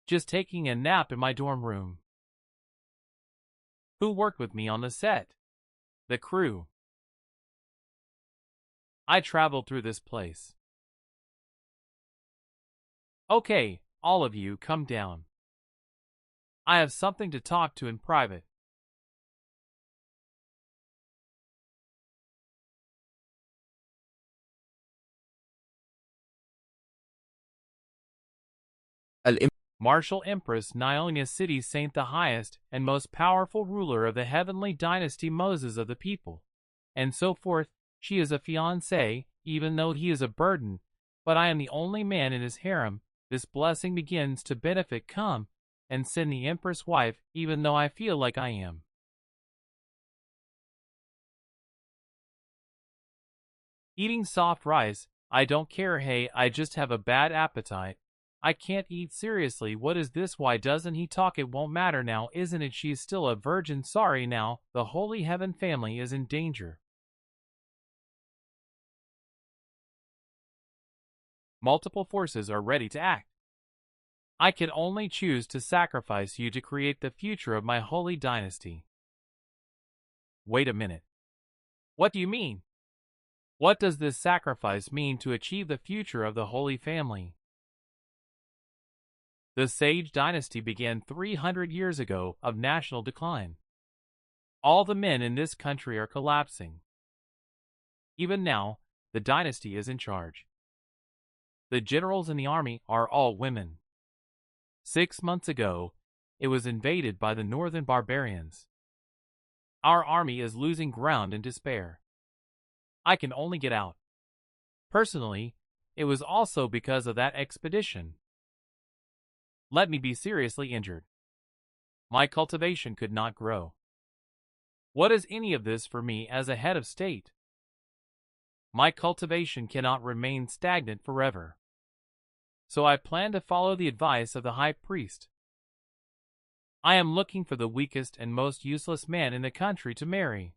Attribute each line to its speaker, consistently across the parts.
Speaker 1: just taking a nap in my dorm room. Who worked with me on the set? The crew. I traveled through this place. Okay, all of you, come down. I have something to talk to in private. Martial Empress Nionia City Saint, the highest and most powerful ruler of the heavenly dynasty Moses of the people, and so forth. She is a fiancé, even though he is a burden, but I am the only man in his harem. This blessing begins to benefit come and send the Empress wife, even though I feel like I am. Eating soft rice, I don't care, hey, I just have a bad appetite. I can't eat seriously, what is this, why doesn't he talk, it won't matter now, isn't it, she's still a virgin, sorry now, the Holy Heaven family is in danger. Multiple forces are ready to act. I can only choose to sacrifice you to create the future of my holy dynasty. Wait a minute. What do you mean? What does this sacrifice mean to achieve the future of the Holy Family? The Sage dynasty began 300 years ago of national decline. All the men in this country are collapsing. Even now, the dynasty is in charge. The generals in the army are all women. 6 months ago, it was invaded by the northern barbarians. Our army is losing ground in despair. I can only get out. Personally, it was also because of that expedition. Let me be seriously injured. My cultivation could not grow. What is any of this for me as a head of state? My cultivation cannot remain stagnant forever. So I plan to follow the advice of the high priest. I am looking for the weakest and most useless man in the country to marry.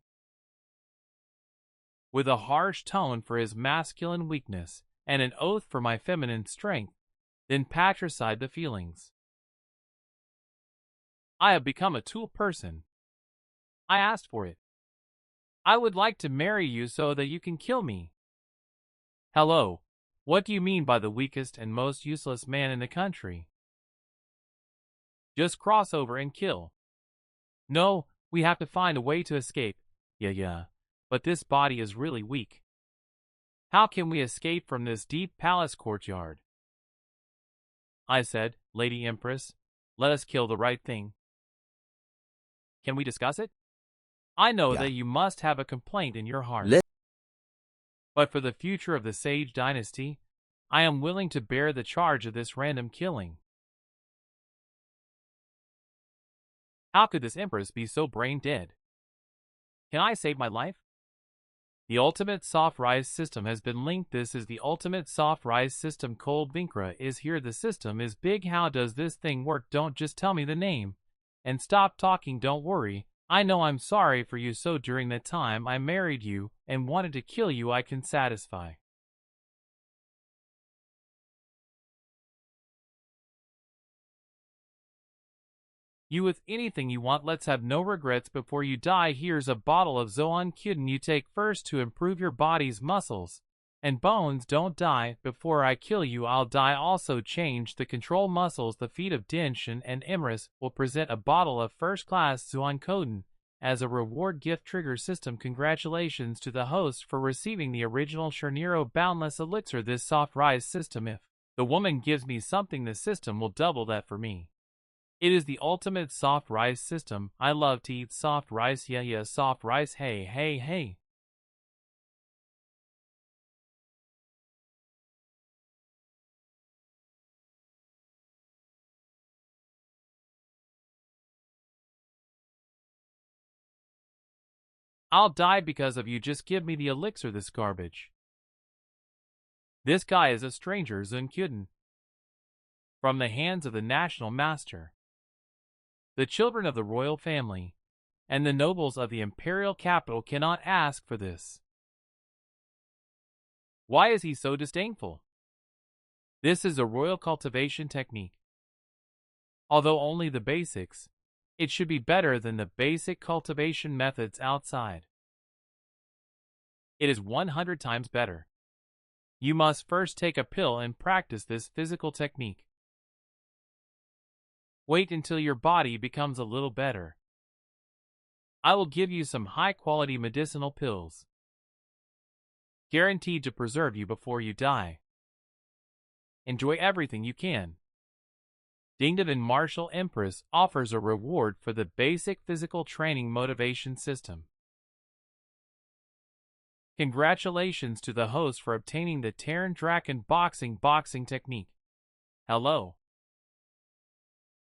Speaker 1: With a harsh tone for his masculine weakness and an oath for my feminine strength, then patricide the feelings. I have become a tool person. I asked for it. I would like to marry you so that you can kill me. Hello, what do you mean by the weakest and most useless man in the country? Just cross over and kill. No, we have to find a way to escape. Yeah, but this body is really weak. How can we escape from this deep palace courtyard? I said, Lady Empress, let us kill the right thing. Can we discuss it? I know that you must have a complaint in your heart. But for the future of the Sage dynasty, I am willing to bear the charge of this random killing. How could this Empress be so brain dead? Can I save my life? The ultimate soft rise system has been linked. This is the ultimate soft rise system. Cold Vinkra is here. The system is big. How does this thing work? Don't just tell me the name. And stop talking, don't worry. I know I'm sorry for you, so during the time I married you and wanted to kill you, I can satisfy. You with anything you want. Let's have no regrets before you die. Here's a bottle of Zoan Kuden you take first to improve your body's muscles and bones. Don't die before I kill you. I'll die also. Change the control muscles. The feet of Dinshin and Empress will present a bottle of first-class Zoan Kuden as a reward gift trigger system. Congratulations to the host for receiving the original Sherniro Boundless Elixir. This soft rise system, if the woman gives me something, the system will double that for me. It is the ultimate soft rice system. I love to eat soft rice. Yeah, soft rice. Hey. I'll die because of you. Just give me the elixir, this garbage. This guy is a stranger, Zunkuden. From the hands of the national master. The children of the royal family and the nobles of the imperial capital cannot ask for this. Why is he so disdainful? This is a royal cultivation technique. Although only the basics, it should be better than the basic cultivation methods outside. It is 100 times better. You must first take a pill and practice this physical technique. Wait until your body becomes a little better. I will give you some high-quality medicinal pills, guaranteed to preserve you before you die. Enjoy everything you can. Dingdon Martial Empress offers a reward for the basic physical training motivation system. Congratulations to the host for obtaining the Terran Draken boxing technique. Hello.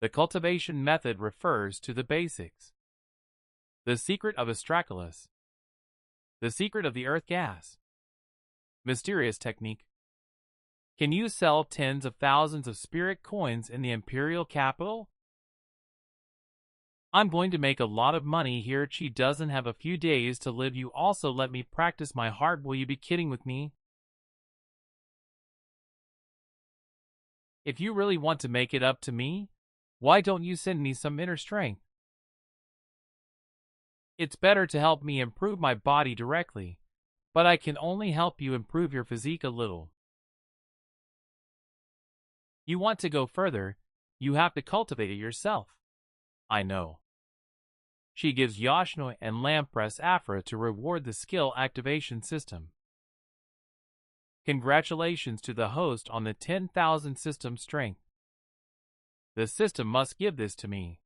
Speaker 1: The cultivation method refers to the basics. The secret of Astrakalus. The secret of the earth gas. Mysterious technique. Can you sell tens of thousands of spirit coins in the imperial capital? I'm going to make a lot of money here. She doesn't have a few days to live. You also let me practice my heart. Will you be kidding with me? If you really want to make it up to me, why don't you send me some inner strength? It's better to help me improve my body directly, but I can only help you improve your physique a little. You want to go further, you have to cultivate it yourself. I know. She gives Yoshino and Lampress Afra to reward the skill activation system. Congratulations to the host on the 10,000 system strength. The system must give this to me.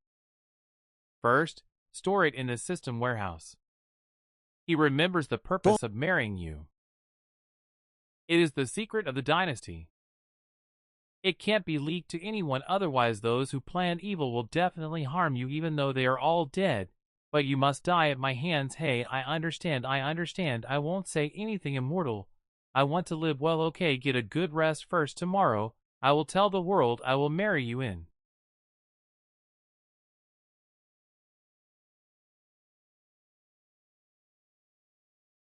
Speaker 1: First, store it in the system warehouse. He remembers the purpose of marrying you. It is the secret of the dynasty. It can't be leaked to anyone, otherwise those who plan evil will definitely harm you even though they are all dead. But you must die at my hands. Hey, I understand. I won't say anything immortal. I want to live well. Okay, get a good rest first. Tomorrow, I will tell the world I will marry you in.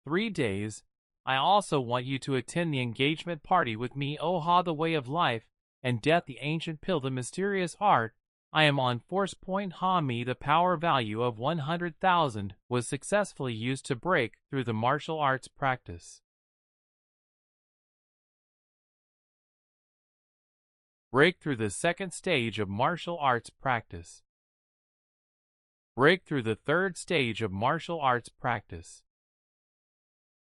Speaker 1: "3 days. I also want you to attend the engagement party with me. Oha, the way of life and death, the ancient pill, the mysterious art. I am on force point. Me, the power value of 100,000 was successfully used to break through the martial arts practice. Break through the second stage of martial arts practice. Break through the third stage of martial arts practice.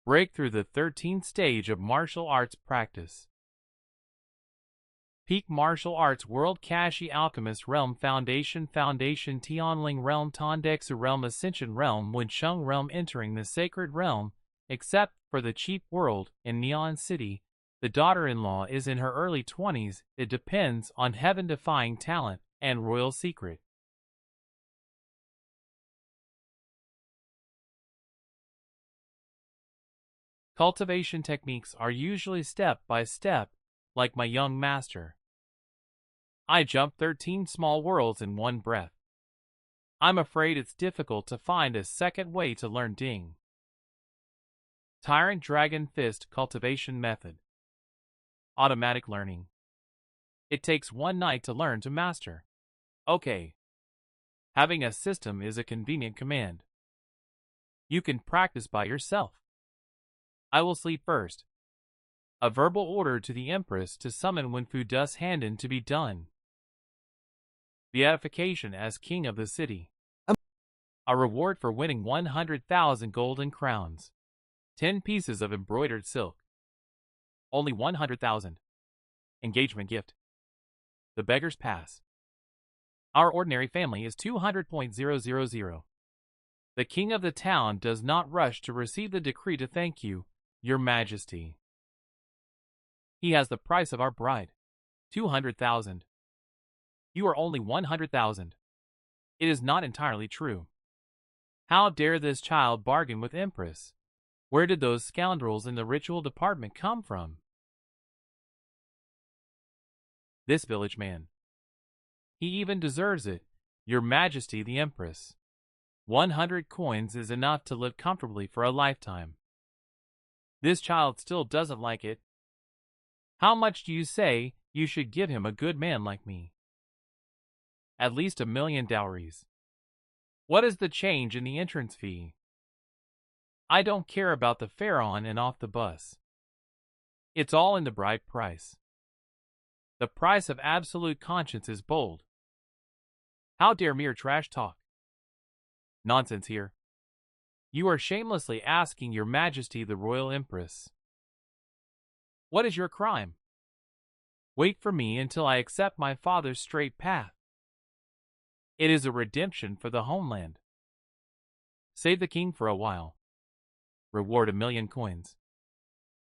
Speaker 1: Break through the 13th stage of martial arts practice. Peak Martial Arts World Kashi Alchemist Realm Foundation Tianling Realm Tondexu Realm Ascension Realm Wensheng Realm entering the Sacred Realm, except for the Cheap World in Neon City. The daughter-in-law is in her early 20s. It depends on heaven-defying talent and royal secret. Cultivation techniques are usually step by step, like my young master. I jump 13 small worlds in one breath. I'm afraid it's difficult to find a second way to learn Ding. Tyrant Dragon Fist Cultivation Method. Automatic learning. It takes one night to learn to master. Okay. Having a system is a convenient command. You can practice by yourself. I will sleep first. A verbal order to the Empress to summon Wenfu Dus Handen to be done. Beatification as King of the City. A reward for winning 100,000 golden crowns. 10 pieces of embroidered silk. Only 100,000. Engagement gift. The Beggar's Pass. Our ordinary family is 200.000. The king of the town does not rush to receive the decree to thank you, Your Majesty. He has the price of our bride. 200,000. You are only 100,000. It is not entirely true. How dare this child bargain with Empress? Where did those scoundrels in the ritual department come from? This village man. He even deserves it, Your Majesty the Empress. 100 coins is enough to live comfortably for a lifetime. This child still doesn't like it. How much do you say you should give him, a good man like me? At least 1,000,000 dowries. What is the change in the entrance fee? I don't care about the fare on and off the bus. It's all in the bride price. The price of absolute conscience is bold. How dare mere trash talk? Nonsense here. You are shamelessly asking Your Majesty the Royal Empress. What is your crime? Wait for me until I accept my father's straight path. It is a redemption for the homeland. Save the king for a while. Reward 1,000,000 coins.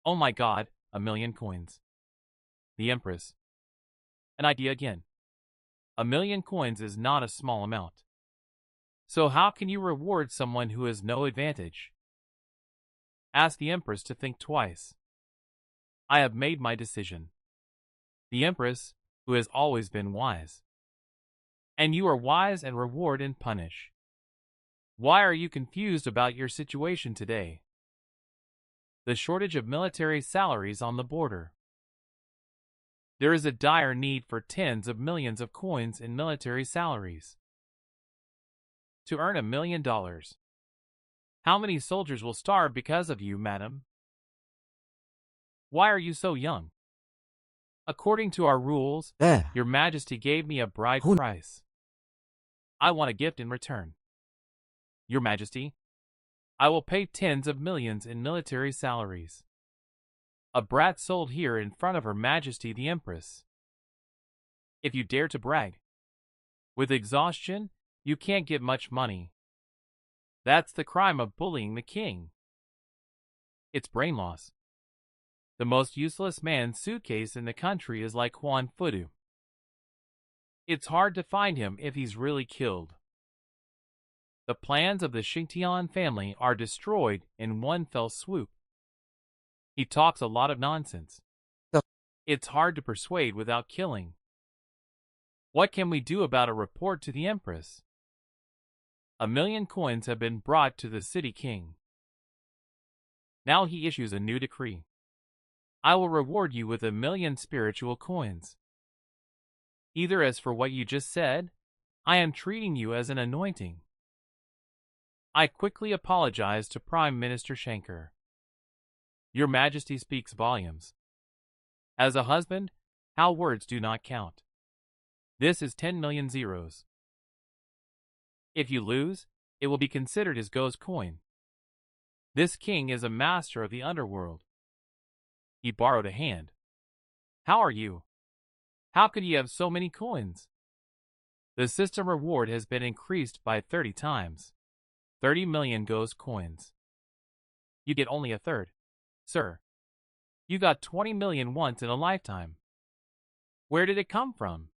Speaker 1: Oh my God, 1,000,000 coins. The Empress. An idea again. 1,000,000 coins is not a small amount. So how can you reward someone who has no advantage? Ask the Empress to think twice. I have made my decision. The Empress, who has always been wise. And you are wise and reward and punish. Why are you confused about your situation today? The shortage of military salaries on the border. There is a dire need for tens of millions of coins in military salaries. To earn $1,000,000. How many soldiers will starve because of you, madam? Why are you so young? According to our rules, Your Majesty gave me a bride price. I want a gift in return. Your Majesty, I will pay tens of millions in military salaries. A brat sold here in front of Her Majesty the Empress. If you dare to brag. With exhaustion, you can't get much money. That's the crime of bullying the king. It's brain loss. The most useless man's suitcase in the country is like Juan Fudu. It's hard to find him if he's really killed. The plans of the Xingtian family are destroyed in one fell swoop. He talks a lot of nonsense. It's hard to persuade without killing. What can we do about a report to the Empress? 1,000,000 coins have been brought to the city king. Now he issues a new decree. I will reward you with 1,000,000 spiritual coins. Either as for what you just said, I am treating you as an anointing. I quickly apologize to Prime Minister Shankar. Your Majesty speaks volumes. As a husband, how words do not count. This is 10,000,000 zeros. If you lose, it will be considered as ghost coin. This king is a master of the underworld. He borrowed a hand. How are you? How could you have so many coins? The system reward has been increased by 30 times. 30 million ghost coins. You get only a third. Sir, you got 20 million once in a lifetime. Where did it come from?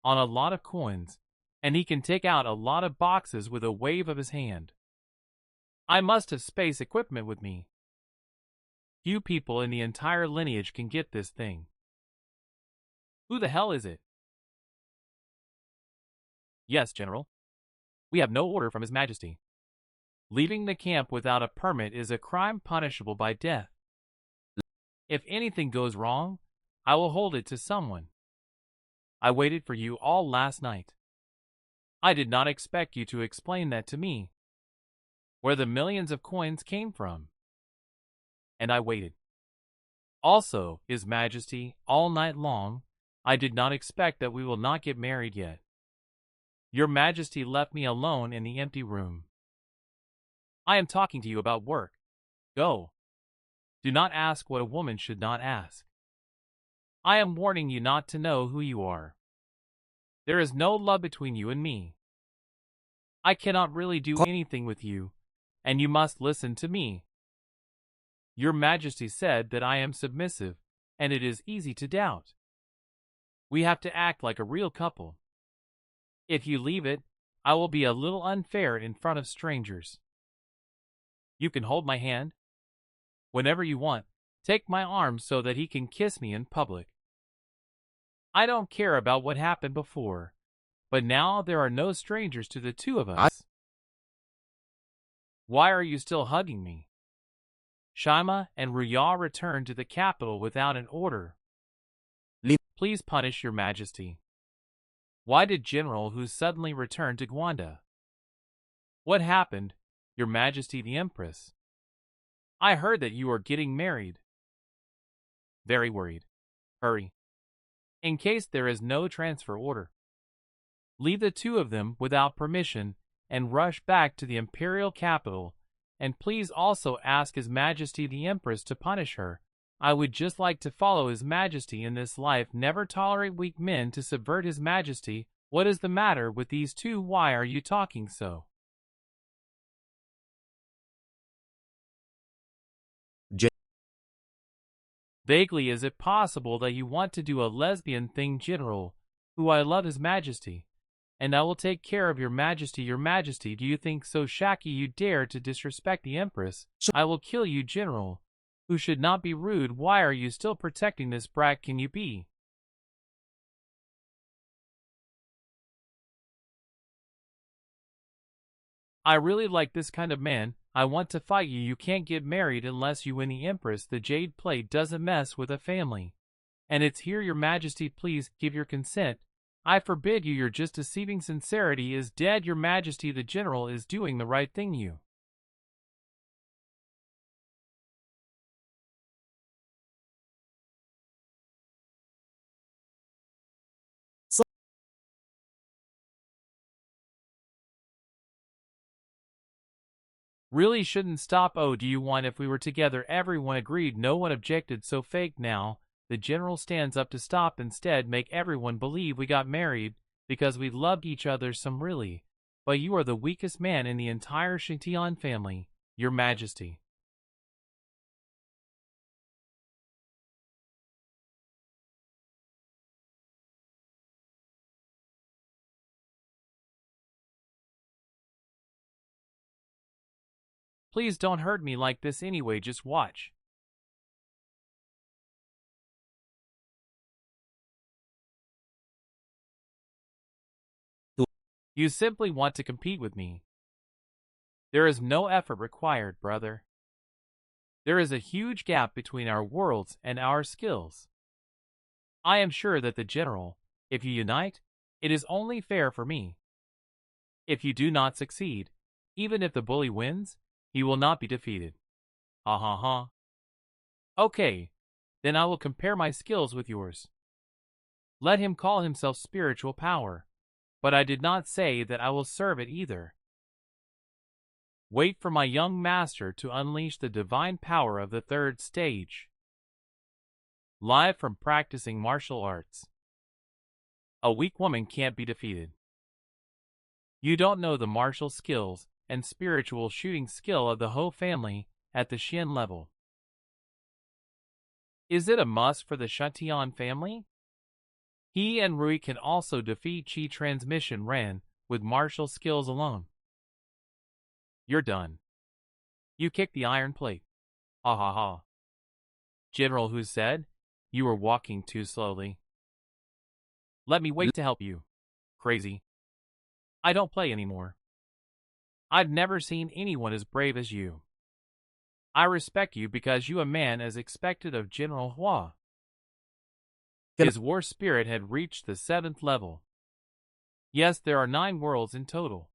Speaker 1: On a lot of coins, and he can take out a lot of boxes with a wave of his hand. I must have space equipment with me. Few people in the entire lineage can get this thing. Who the hell is it? Yes, General. We have no order from His Majesty. Leaving the camp without a permit is a crime punishable by death. If anything goes wrong, I will hold it to someone. I waited for you all last night. I did not expect you to explain that to me. Where the millions of coins came from. And I waited. Also, His Majesty, all night long, I did not expect that we will not get married yet. Your Majesty left me alone in the empty room. I am talking to you about work. Go. Do not ask what a woman should not ask. I am warning you not to know who you are. There is no love between you and me. I cannot really do anything with you, and you must listen to me. Your Majesty said that I am submissive, and it is easy to doubt. We have to act like a real couple. If you leave it, I will be a little unfair in front of strangers. You can hold my hand. Whenever you want, take my arm so that he can kiss me in public. I don't care about what happened before, but now there are no strangers to the two of us. Why are you still hugging me? Shaima and Ruya returned to the capital without an order. Please punish Your Majesty. Why did General Hu suddenly return to Gwanda? What happened, Your Majesty the Empress? I heard that you are getting married. Very worried. Hurry. In case there is no transfer order. Leave the two of them without permission and rush back to the imperial capital, and please also ask His Majesty the Empress to punish her. I would just like to follow His Majesty in this life. Never tolerate weak men to subvert His Majesty. What is the matter with these two? Why are you talking so? Vaguely, is it possible that you want to do a lesbian thing, General, who I love His Majesty, and I will take care of Your Majesty. Your Majesty, do you think so? Shaki, you dare to disrespect the Empress? I will kill you, General, who should not be rude. Why are you still protecting this brat? Can you be? I really like this kind of man. I want to fight you. You can't get married unless you win the Empress. The Jade Plate doesn't mess with a family. And it's here, Your Majesty. Please give your consent. I forbid you. You're just deceiving. Sincerity is dead. Your Majesty, the General is doing the right thing. You really shouldn't stop. Oh, do you want if we were together? Everyone agreed. No one objected. So fake now. The General stands up to stop. Instead, make everyone believe we got married because we loved each other. Some really. But you are the weakest man in the entire Shintian family, Your Majesty. Please don't hurt me like this anyway. Just watch. You simply want to compete with me. There is no effort required, brother. There is a huge gap between our worlds and our skills. I am sure that the General, if you unite, it is only fair for me. If you do not succeed, even if the bully wins, he will not be defeated. Ha ha ha. Okay, then I will compare my skills with yours. Let him call himself spiritual power, but I did not say that I will serve it either. Wait for my young master to unleash the divine power of the third stage. Live from practicing martial arts. A weak woman can't be defeated. You don't know the martial skills and spiritual shooting skill of the Ho family at the Xian level. Is it a must for the Shantian family? He and Rui can also defeat Qi Transmission Ren with martial skills alone. You're done. You kicked the iron plate. Ha ha ha. General Hu said, you were walking too slowly. Let me wait to help you. Crazy. I don't play anymore. I've never seen anyone as brave as you. I respect you because you a man as expected of General Hua. His war spirit had reached the 7th level. Yes, there are 9 worlds in total.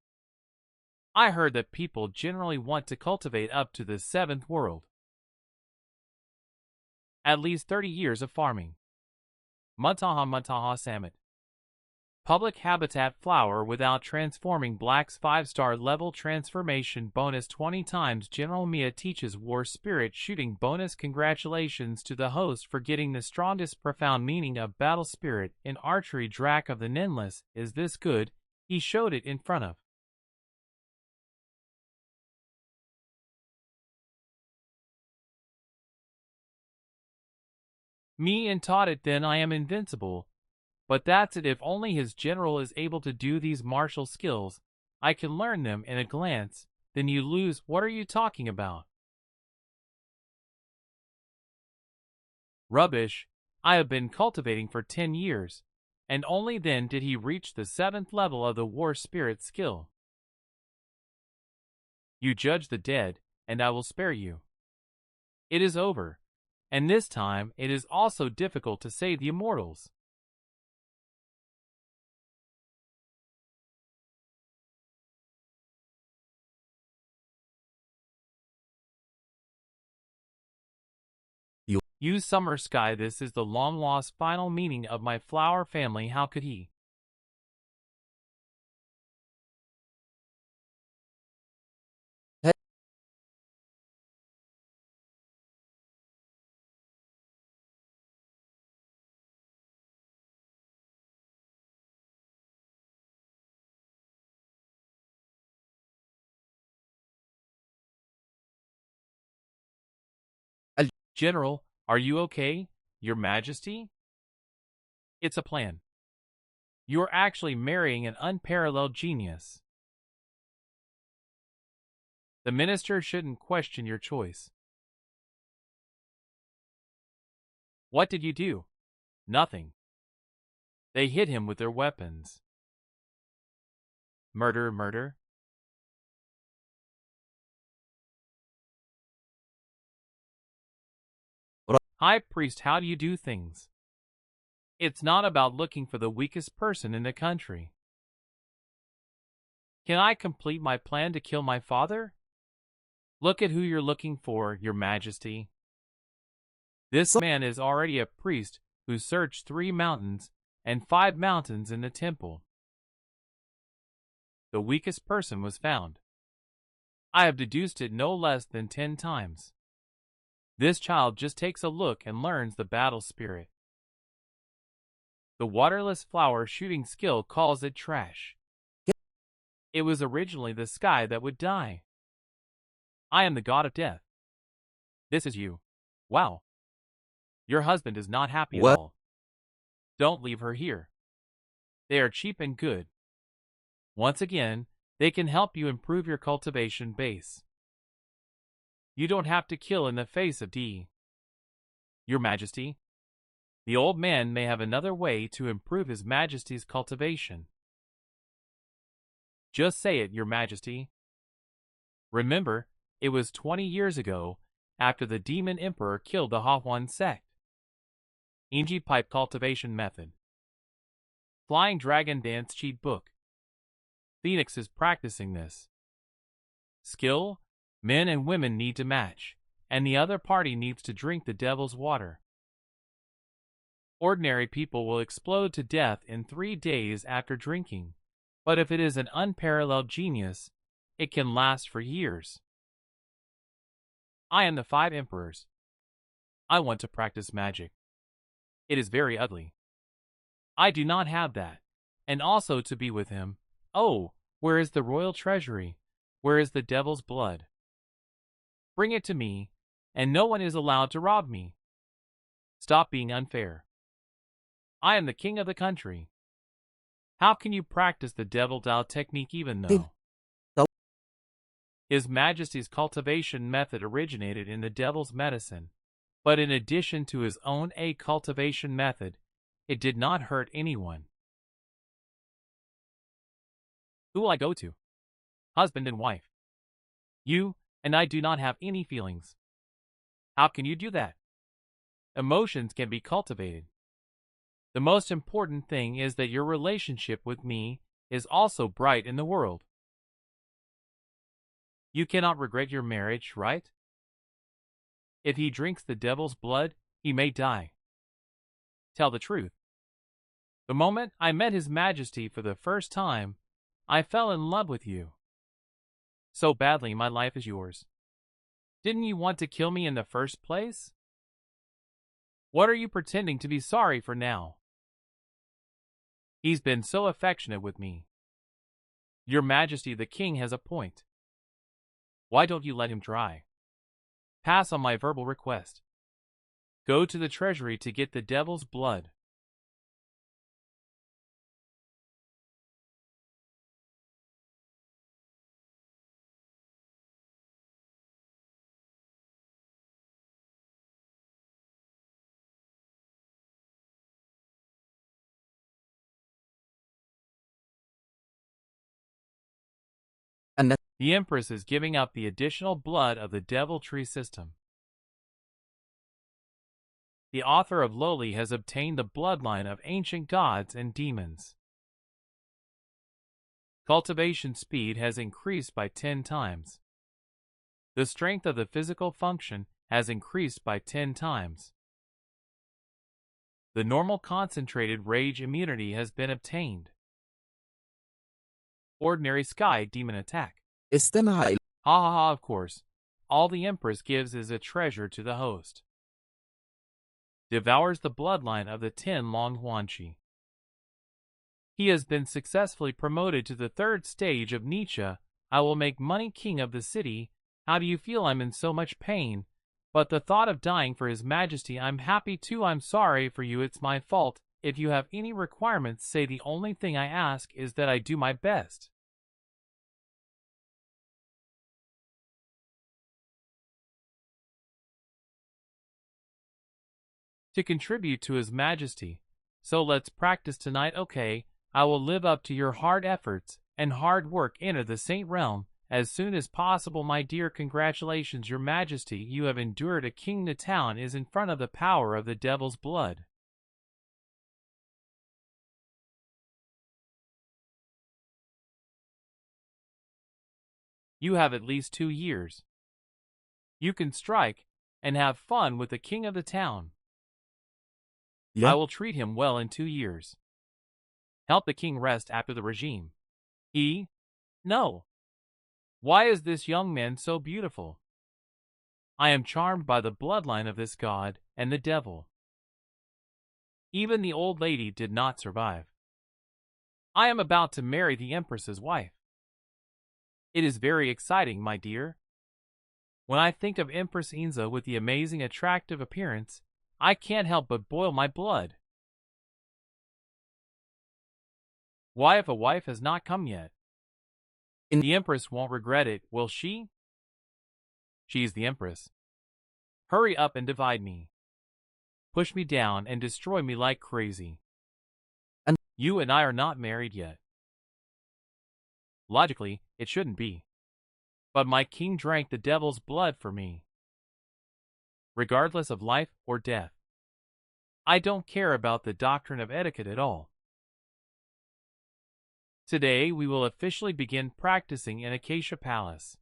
Speaker 1: I heard that people generally want to cultivate up to the 7th world. At least 30 years of farming. Mutaha Mutaha Summit. Public habitat flower without transforming. Black's 5-star level transformation bonus 20 times. General Mia teaches war spirit shooting bonus. Congratulations to the host for getting the strongest profound meaning of battle spirit in archery. Drak of the Ninless. Is this good? He showed it in front of me and taught it. Then I am invincible. But that's it. If only his general is able to do these martial skills, I can learn them in a glance. Then you lose. What are you talking about? Rubbish. I have been cultivating for 10 years, and only then did he reach the 7th level of the war spirit skill. You judge the dead, and I will spare you. It is over, and this time it is also difficult to save the immortals. You summer sky, this is the long-lost final meaning of my flower family. How could he? General, are you okay, Your Majesty? It's a plan. You're actually marrying an unparalleled genius. The minister shouldn't question your choice. What did you do? Nothing. They hit him with their weapons. Murder, murder. High Priest, how do you do things? It's not about looking for the weakest person in the country. Can I complete my plan to kill my father? Look at who you're looking for, Your Majesty. This man is already a priest who searched 3 mountains and 5 mountains in the temple. The weakest person was found. I have deduced it no less than 10 times. This child just takes a look and learns the battle spirit. The waterless flower shooting skill calls it trash. It was originally the sky that would die. I am the god of death. This is you. Wow. Your husband is not happy at all. Don't leave her here. They are cheap and good. Once again, they can help you improve your cultivation base. You don't have to kill in the face of D. Your Majesty, the old man may have another way to improve His Majesty's cultivation. Just say it, Your Majesty. Remember, it was 20 years ago, after the demon emperor killed the Hahuan sect. Inji pipe cultivation method. Flying dragon dance cheat book. Phoenix is practicing this. Skill, men and women need to match, and the other party needs to drink the devil's water. Ordinary people will explode to death in 3 days after drinking, but if it is an unparalleled genius, it can last for years. I am the 5 emperors. I want to practice magic. It is very ugly. I do not have that, and also to be with him. Oh, where is the royal treasury? Where is the devil's blood? Bring it to me, and no one is allowed to rob me. Stop being unfair. I am the king of the country. How can you practice the devil Dao technique even though His Majesty's cultivation method originated in the devil's medicine, but in addition to his own cultivation method, it did not hurt anyone. Who will I go to? Husband and wife. You and I do not have any feelings. How can you do that? Emotions can be cultivated. The most important thing is that your relationship with me is also bright in the world. You cannot regret your marriage, right? If he drinks the devil's blood, he may die. Tell the truth. The moment I met His Majesty for the first time, I fell in love with you. So badly my life is yours. Didn't you want to kill me in the first place? What are you pretending to be sorry for now? He's been so affectionate with me. Your Majesty, the king has a point. Why don't you let him try? Pass on my verbal request. Go to the treasury to get the devil's blood. The Empress is giving up the additional blood of the devil tree system. The author of Loli has obtained the bloodline of ancient gods and demons. Cultivation speed has increased by 10 times. The strength of the physical function has increased by 10 times. The normal concentrated rage immunity has been obtained. Ordinary sky demon attack.
Speaker 2: استمع إلى
Speaker 1: Ha ha ha, of course. All the Empress gives is a treasure to the host. Devours the bloodline of the 10 Long Huanchi. He has been successfully promoted to the 3rd stage of Nietzsche. I will make money king of the city. How do you feel? I'm in so much pain. But the thought of dying for His Majesty, I'm happy too. I'm sorry for you, it's my fault. If you have any requirements, say. The only thing I ask is that I do my best. To contribute to His Majesty. So let's practice tonight, okay? I will live up to your hard efforts and hard work. Enter the Saint Realm as soon as possible, my dear. Congratulations, Your Majesty. You have endured a king. The town is in front of the power of the devil's blood. You have at least 2 years. You can strike and have fun with the king of the town. I will treat him well in 2 years. Help the king rest after the regime. No. Why is this young man so beautiful? I am charmed by the bloodline of this god and the devil. Even the old lady did not survive. I am about to marry the Empress's wife. It is very exciting, my dear. When I think of Empress Inza with the amazing attractive appearance, I can't help but boil my blood. Why, if a wife has not come yet? The Empress won't regret it, will she? She's the Empress. Hurry up and divide me. Push me down and destroy me like crazy.
Speaker 2: And
Speaker 1: you and I are not married yet. Logically, it shouldn't be. But my king drank the devil's blood for me. Regardless of life or death. I don't care about the doctrine of etiquette at all. Today we will officially begin practicing in Acacia Palace.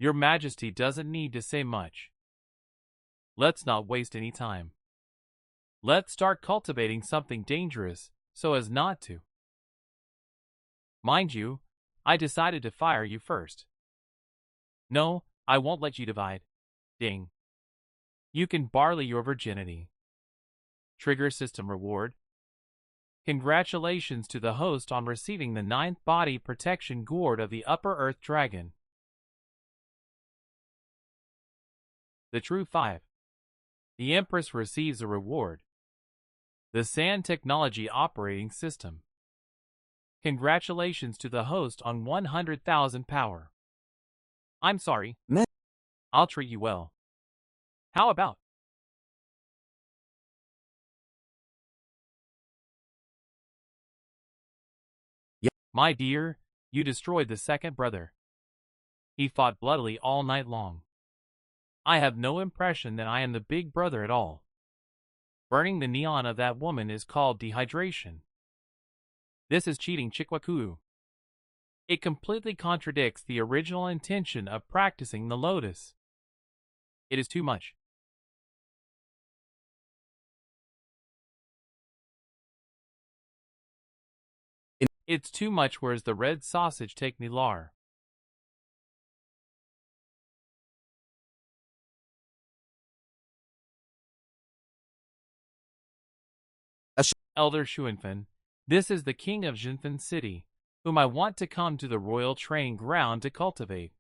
Speaker 1: Your Majesty doesn't need to say much. Let's not waste any time. Let's start cultivating something dangerous so as not to. Mind you, I decided to fire you first. No, I won't let you divide. Ding. You can barley your virginity. Trigger system reward. Congratulations to the host on receiving the 9th body protection gourd of the Upper Earth Dragon. The True 5. The Empress receives a reward. The Sand Technology Operating System. Congratulations to the host on 100,000 power. I'm sorry. I'll treat you well. How about? My dear, you destroyed the second brother. He fought bloodily all night long. I have no impression that I am the big brother at all. Burning the neon of that woman is called dehydration. This is cheating, Chikwaku. It completely contradicts the original intention of practicing the lotus. It is too much. It's too much. Where's the red sausage? Take me lar. Elder Shuanfen, this is the king of Jinfen City, whom I want to come to the royal training ground to cultivate.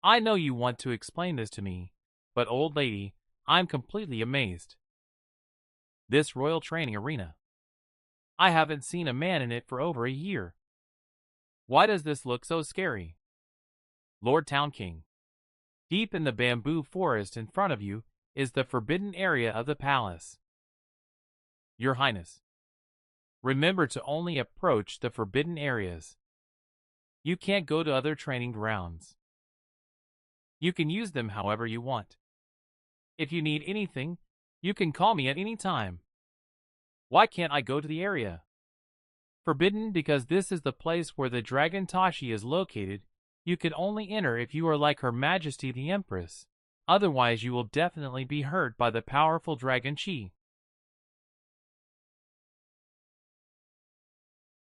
Speaker 1: I know you want to explain this to me, but old lady, I'm completely amazed. This royal training arena. I haven't seen a man in it for over a year. Why does this look so scary? Lord Town King. Deep in the bamboo forest in front of you is the forbidden area of the palace. Your Highness. Remember to only approach the forbidden areas. You can't go to other training grounds. You can use them however you want. If you need anything, you can call me at any time. Why can't I go to the area? Forbidden because this is the place where the Dragon Tashi is located. You can only enter if you are like Her Majesty the Empress. Otherwise you will definitely be hurt by the powerful dragon Qi.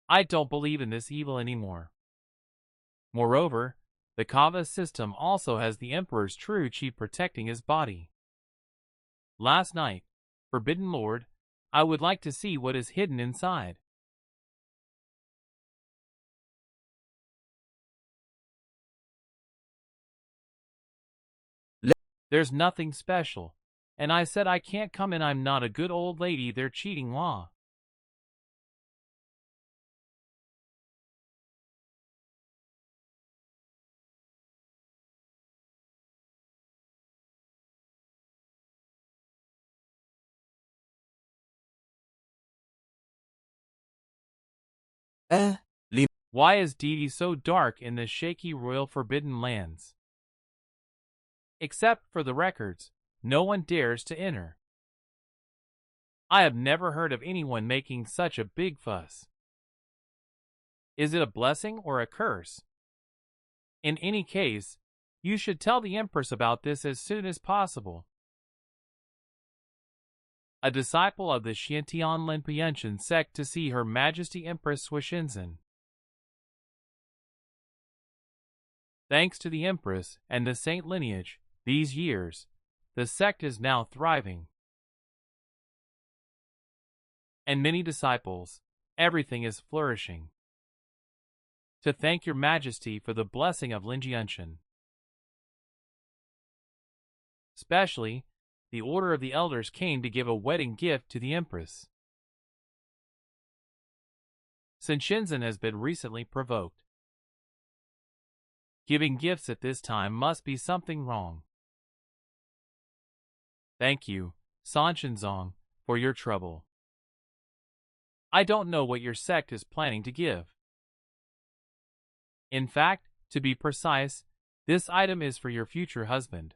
Speaker 1: I don't believe in this evil anymore. Moreover, the Kava system also has the Emperor's true Qi protecting his body. Last night, Forbidden Lord, I would like to see what is hidden inside. There's nothing special, and I said I can't come in. I'm not a good old lady. They're cheating law.
Speaker 2: li
Speaker 1: Why is Didi so dark in the shaky royal forbidden lands? Except for the records, no one dares to enter. I have never heard of anyone making such a big fuss. Is it a blessing or a curse? In any case, you should tell the Empress about this as soon as possible. A disciple of the Xiantian Linpianshan sect to see Her Majesty Empress Swishinzan. Thanks to the Empress and the saint lineage, these years, the sect is now thriving. And many disciples, everything is flourishing. To thank Your Majesty for the blessing of Linjianshan. Especially, the Order of the Elders came to give a wedding gift to the Empress. Since Shinzan has been recently provoked. Giving gifts at this time must be something wrong. Thank you, San Shinzong, for your trouble. I don't know what your sect is planning to give. In fact, to be precise, this item is for your future husband.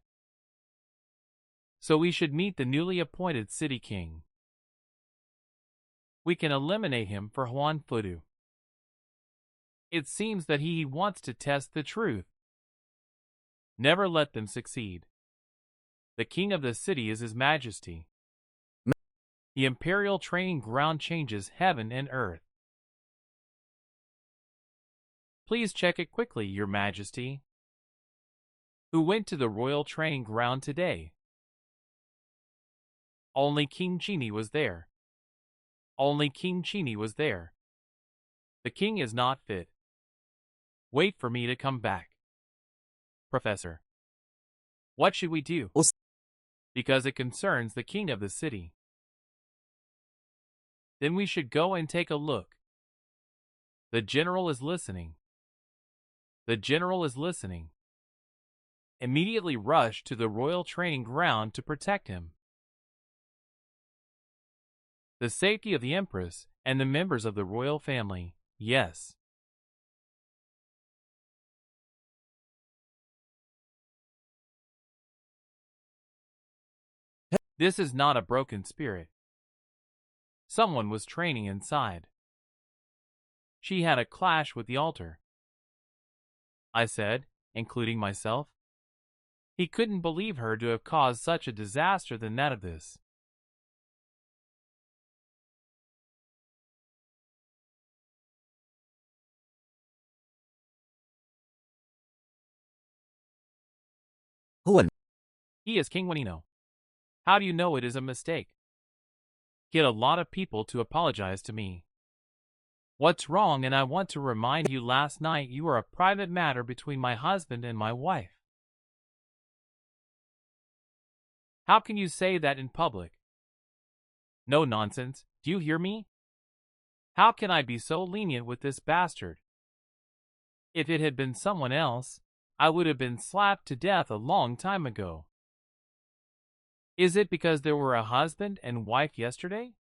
Speaker 1: So we should meet the newly appointed city king. We can eliminate him for Huan Fudu. It seems that he wants to test the truth. Never let them succeed. The king of the city is His Majesty. The imperial training ground changes heaven and earth. Please check it quickly, Your Majesty. Who went to the royal training ground today? Only King Genie was there. Only King Genie was there. The king is not fit. Wait for me to come back. Professor. What should we do? Because it concerns the king of the city. Then we should go and take a look. The general is listening. The general is listening. Immediately rush to the royal training ground to protect him. The safety of the Empress and the members of the royal family, yes. This is not a broken spirit. Someone was training inside. She had a clash with the altar. I said, including myself. He couldn't believe her to have caused such a disaster than that of this.
Speaker 2: Huan.
Speaker 1: He is King Wanino. How do you know it is a mistake? Get a lot of people to apologize to me. What's wrong? And I want to remind you, last night you were a private matter between my husband and my wife. How can you say that in public? No nonsense, do you hear me? How can I be so lenient with this bastard? If it had been someone else, I would have been slapped to death a long time ago. Is it because there were a husband and wife yesterday?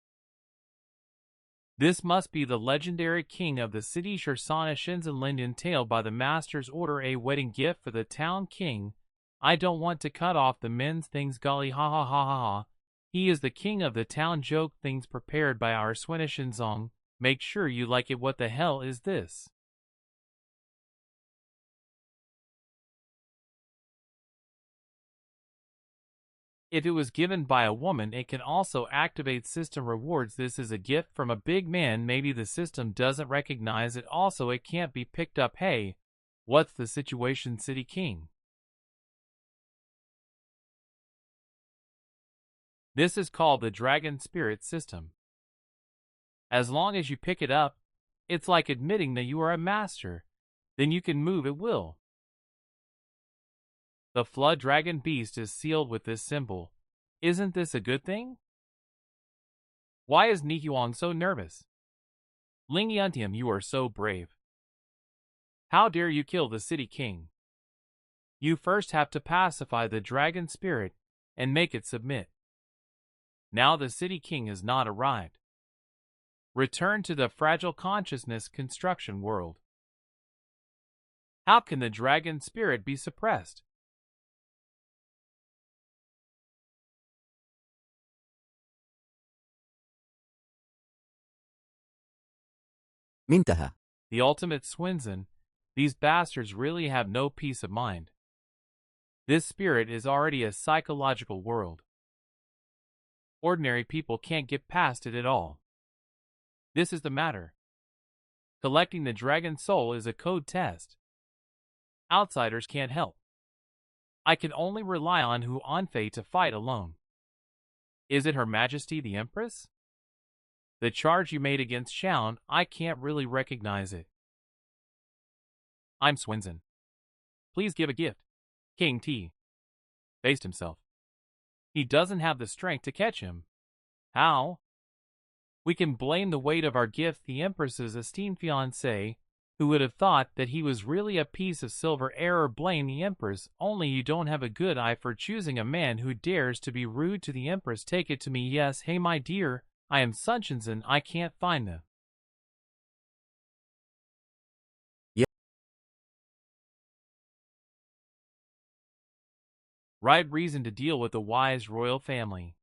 Speaker 1: This must be the legendary king of the city Shirsana Shinzanlin entailed by the master's order, a wedding gift for the town king. I don't want to cut off the men's things, golly, ha ha ha ha ha. He is the king of the town joke things prepared by our Swinishinzong. Make sure you like it. What the hell is this? If it was given by a woman, it can also activate system rewards. This is a gift from a big man. Maybe the system doesn't recognize it. Also, it can't be picked up. Hey, what's the situation, City King? This is called the Dragon Spirit System. As long as you pick it up, it's like admitting that you are a master. Then you can move at will. The Flood Dragon Beast is sealed with this symbol. Isn't this a good thing? Why is Nihuang so nervous? Ling Yuntium, you are so brave. How dare you kill the City King? You first have to pacify the dragon spirit and make it submit. Now the City King has not arrived. Return to the fragile consciousness construction world. How can the dragon spirit be suppressed?
Speaker 2: منتهى.
Speaker 1: The ultimate Swinson, these bastards really have no peace of mind. This spirit is already a psychological world. Ordinary people can't get past it at all. This is the matter. Collecting the dragon soul is a code test. Outsiders can't help. I can only rely on Hu Anfei to fight alone. Is it Her Majesty the Empress? The charge you made against Shaun, I can't really recognize it. I'm Swinson. Please give a gift. King T faced himself. He doesn't have the strength to catch him. How? We can blame the weight of our gift the Empress's esteemed fiancé, who would have thought that he was really a piece of silver error. Blame the Empress, only you don't have a good eye for choosing a man who dares to be rude to the Empress. Take it to me. Yes, hey my dear, I am Sunshinzen. I can't find them. Right reason to deal with the wise royal family.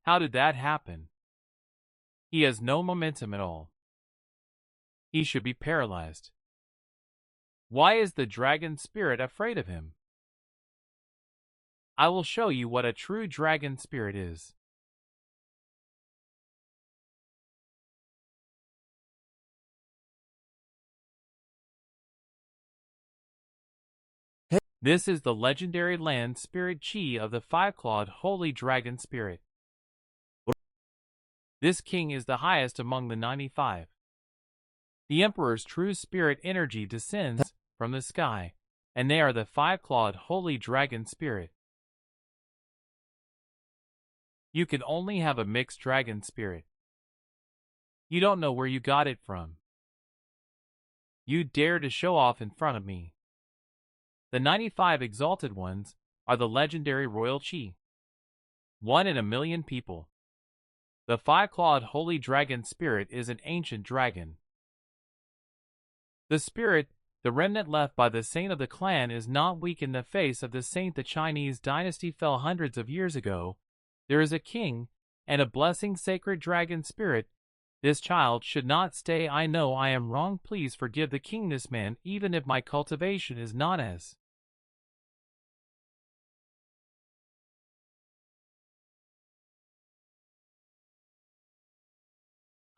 Speaker 1: How did that happen? He has no momentum at all. He should be paralyzed. Why is the dragon spirit afraid of him? I will show you what a true dragon spirit is. This is the legendary land spirit chi of the five-clawed holy dragon spirit. This king is the highest among the 95. The Emperor's true spirit energy descends from the sky, and they are the five-clawed holy dragon spirit. You can only have a mixed dragon spirit. You don't know where you got it from. You dare to show off in front of me. The 95 exalted ones are the legendary royal chi. 1 in a million people. The five-clawed holy dragon spirit is an ancient dragon. The spirit, the remnant left by the saint of the clan, is not weak in the face of the saint. The Chinese dynasty fell hundreds of years ago. There is a king and a blessing sacred dragon spirit. This child should not stay. I know I am wrong. Please forgive the king, this man, even if my cultivation is not as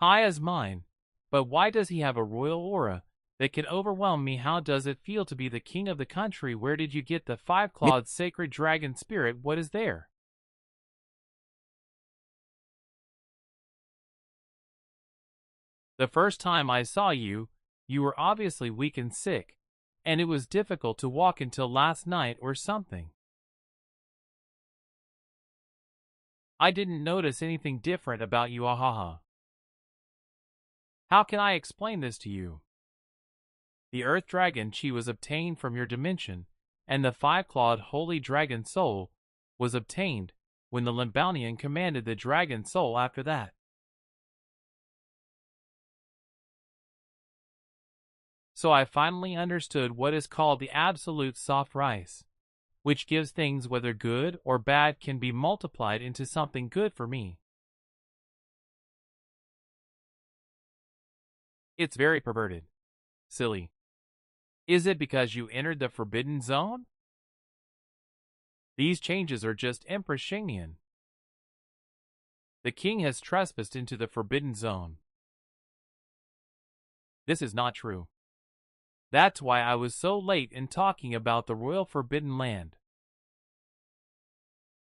Speaker 1: high as mine. But why does he have a royal aura that can overwhelm me? How does it feel to be the king of the country? Where did you get the five-clawed sacred dragon spirit? What is there? The first time I saw you, you were obviously weak and sick, and it was difficult to walk until last night or something. I didn't notice anything different about you. Ahaha. How can I explain this to you? The Earth Dragon Chi was obtained from your dimension, and the five-clawed Holy Dragon Soul was obtained when the Limbaunian commanded the Dragon Soul after that. So I finally understood what is called the absolute soft rice, which gives things, whether good or bad, can be multiplied into something good for me. It's very perverted. Silly. Is it because you entered the forbidden zone? These changes are just Empress Shengnian. The king has trespassed into the forbidden zone. This is not true. That's why I was so late in talking about the royal forbidden land.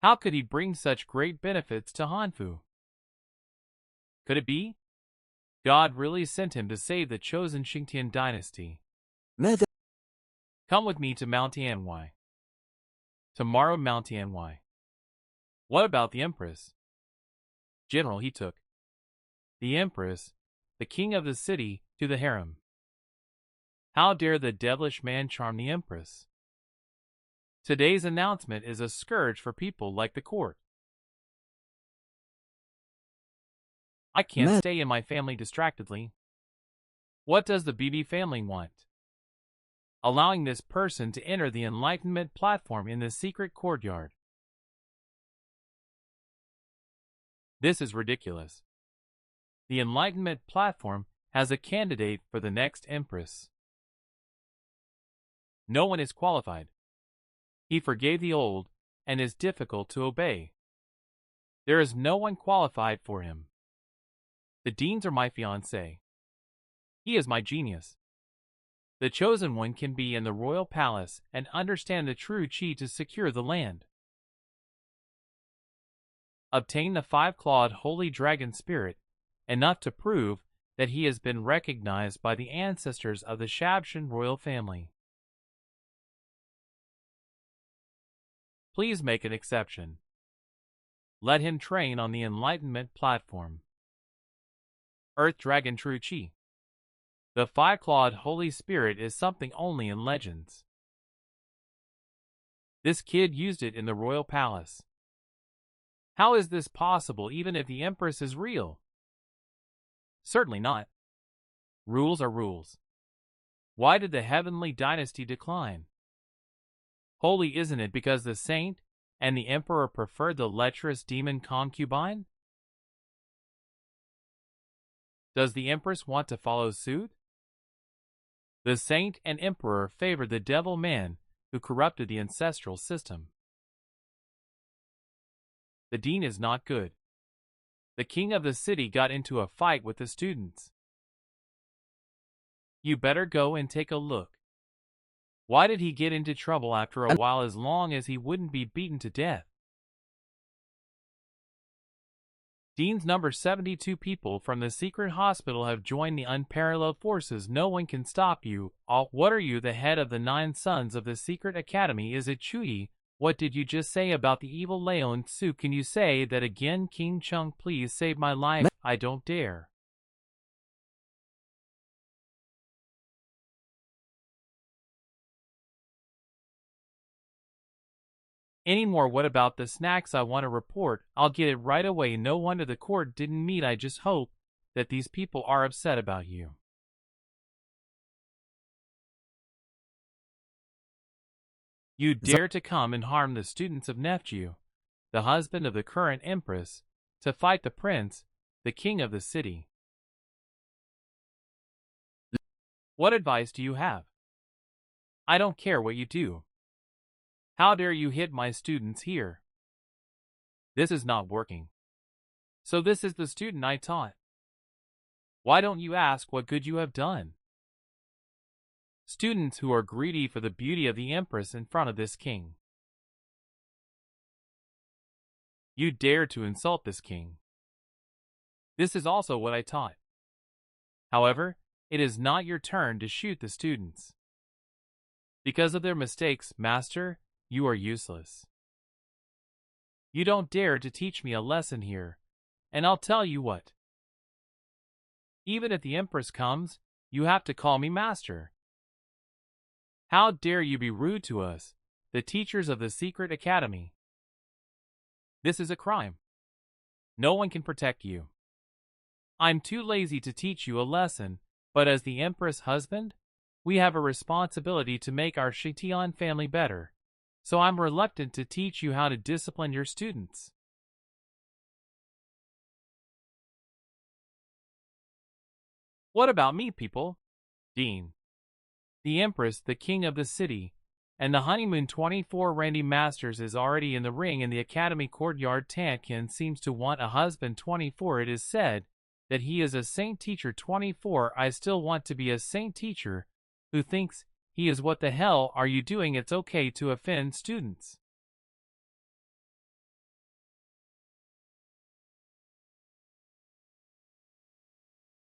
Speaker 1: How could he bring such great benefits to Hanfu? Could it be? God really sent him to save the chosen Xingtian dynasty.
Speaker 2: ماذا
Speaker 1: Come with me to Mount Tianwai. Tomorrow Mount Tianwai. What about the Empress? General, he took the Empress, the king of the city, to the harem. How dare the devilish man charm the Empress? Today's announcement is a scourge for people like the court. I can't
Speaker 2: ماذا
Speaker 1: stay in my family distractedly. What does the BB family want? Allowing this person to enter the Enlightenment platform in the secret courtyard. This is ridiculous. The Enlightenment platform has a candidate for the next Empress. No one is qualified. He forgave the old and is difficult to obey. There is no one qualified for him. The deans are my fiancé. He is my genius. The chosen one can be in the royal palace and understand the true chi to secure the land. Obtain the five-clawed holy dragon spirit, enough to prove that he has been recognized by the ancestors of the Shabshan royal family. Please make an exception. Let him train on the Enlightenment platform. Earth Dragon True Chi. The five-clawed Holy Spirit is something only in legends. This kid used it in the royal palace. How is this possible even if the Empress is real? Certainly not. Rules are rules. Why did the heavenly dynasty decline? Holy, isn't it because the saint and the emperor preferred the lecherous demon concubine? Does the Empress want to follow suit? The saint and emperor favored the devil man who corrupted the ancestral system. The dean is not good. The king of the city got into a fight with the students. You better go and take a look. Why did he get into trouble after a while as long as he wouldn't be beaten to death? Deans number 72 people from the secret hospital have joined the unparalleled forces. No one can stop you. What are you, the head of the 9 sons of the secret academy? Is it Chui? What did you just say about the evil Leon Su? Can you say that again? King Chung, please save my life. I don't dare. Any more? What about the snacks? I want to report. I'll get it right away. No wonder the court didn't meet. I just hope that these people are upset about you. You dare to come and harm the students of Nephew, the husband of the current Empress, to fight the prince, the king of the city. What advice do you have? I don't care what you do. How dare you hit my students here? This is not working. So this is the student I taught. Why don't you ask what good you have done? Students who are greedy for the beauty of the Empress in front of this king. You dare to insult this king. This is also what I taught. However, it is not your turn to shoot the students. Because of their mistakes, Master, you are useless. You don't dare to teach me a lesson here, and I'll tell you what. Even if the Empress comes, you have to call me Master. How dare you be rude to us, the teachers of the secret academy? This is a crime. No one can protect you. I'm too lazy to teach you a lesson, but as the Empress' husband, we have a responsibility to make our Shitian family better. So I'm reluctant to teach you how to discipline your students. What about me, people? Dean. The Empress, the king of the city, and the honeymoon 24 Randy Masters is already in the ring in the academy courtyard. Tankin seems to want a husband 24. It is said that he is a saint teacher 24. I still want to be a saint teacher who thinks he is. What the hell are you doing? It's okay to offend students.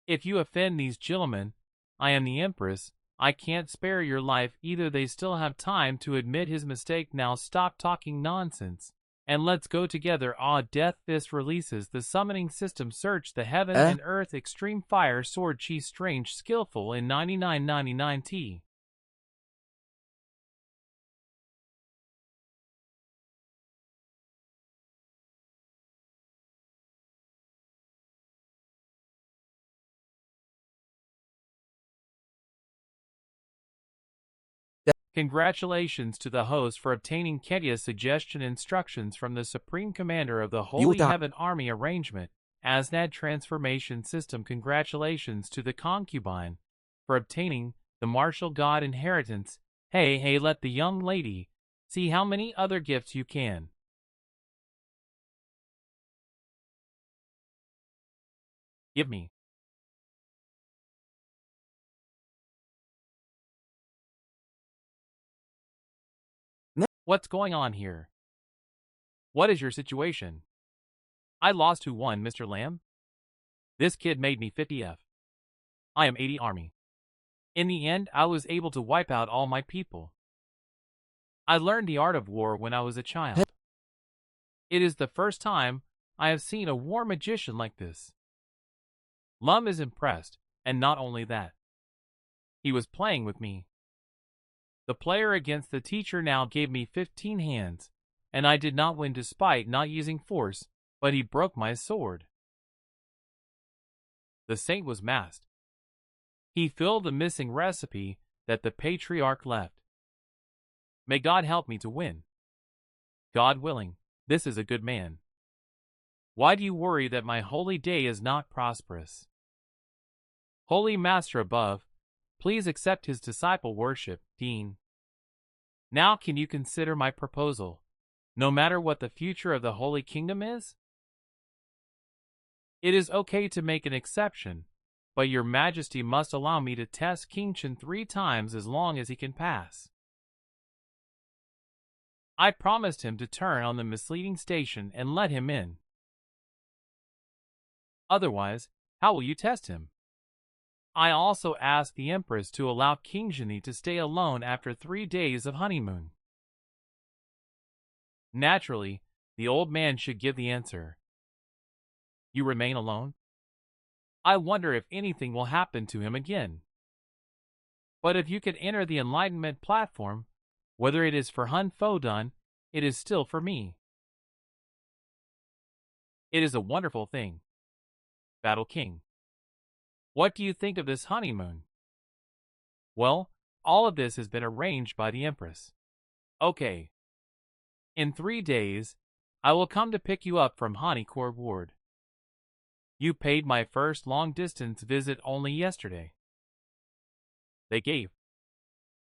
Speaker 1: If you offend these gentlemen, I am the Empress. I can't spare your life either. They still have time to admit his mistake. Now stop talking nonsense and let's go together. Ah, death. This releases the summoning system. Search the heaven and earth. Extreme fire sword. Chi strange skillful in 9999 T. Congratulations to the host for obtaining Kedia's suggestion instructions from the Supreme Commander of the Holy Heaven Army Arrangement, Asnad Transformation System. Congratulations to the concubine for obtaining the Martial God Inheritance. Hey, let the young lady see how many other gifts you can. Give me. What's going on here? What is your situation? I lost. Who won, Mr. Lamb? This kid made me 50F. I am 80 army. In the end, I was able to wipe out all my people. I learned the art of war when I was a child. It is the first time I have seen a war magician like this. Lum is impressed, and not only that. He was playing with me. The player against the teacher now gave me 15 hands, and I did not win despite not using force, but he broke my sword. The saint was masked. He filled the missing recipe that the patriarch left. May God help me to win. God willing, this is a good man. Why do you worry that my holy day is not prosperous? Holy Master above, please accept his disciple worship, Dean. Now can you consider my proposal, no matter what the future of the Holy Kingdom is? It is okay to make an exception, but your majesty must allow me to test King Chen 3 times as long as he can pass. I promised him to turn on the misleading station and let him in. Otherwise, how will you test him? I also asked the Empress to allow King Genie to stay alone after 3 days of honeymoon. Naturally, the old man should give the answer. You remain alone? I wonder if anything will happen to him again. But if you could enter the Enlightenment platform, whether it is for Hun Fodun, it is still for me. It is a wonderful thing. Battle King. What do you think of this honeymoon? Well, all of this has been arranged by the Empress. Okay. In 3 days, I will come to pick you up from Honeycourt Ward. You paid my first long-distance visit only yesterday. They gave.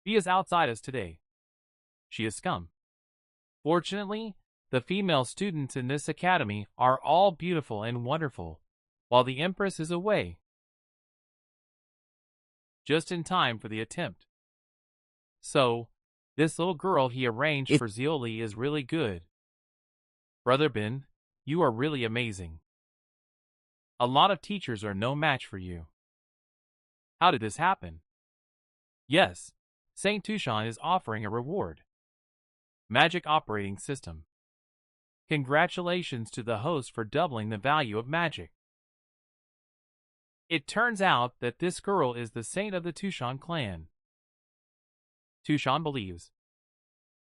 Speaker 1: She is outside us today. She is scum. Fortunately, the female students in this academy are all beautiful and wonderful, while the Empress is away. Just in time for the attempt. So, this little girl he arranged for Zioli is really good. Brother Bin, you are really amazing. A lot of teachers are no match for you. How did this happen? Yes, Saint Tushan is offering a reward. Magic operating system. Congratulations to the host for doubling the value of magic. It turns out that this girl is the saint of the Tushan clan. Tushan believes.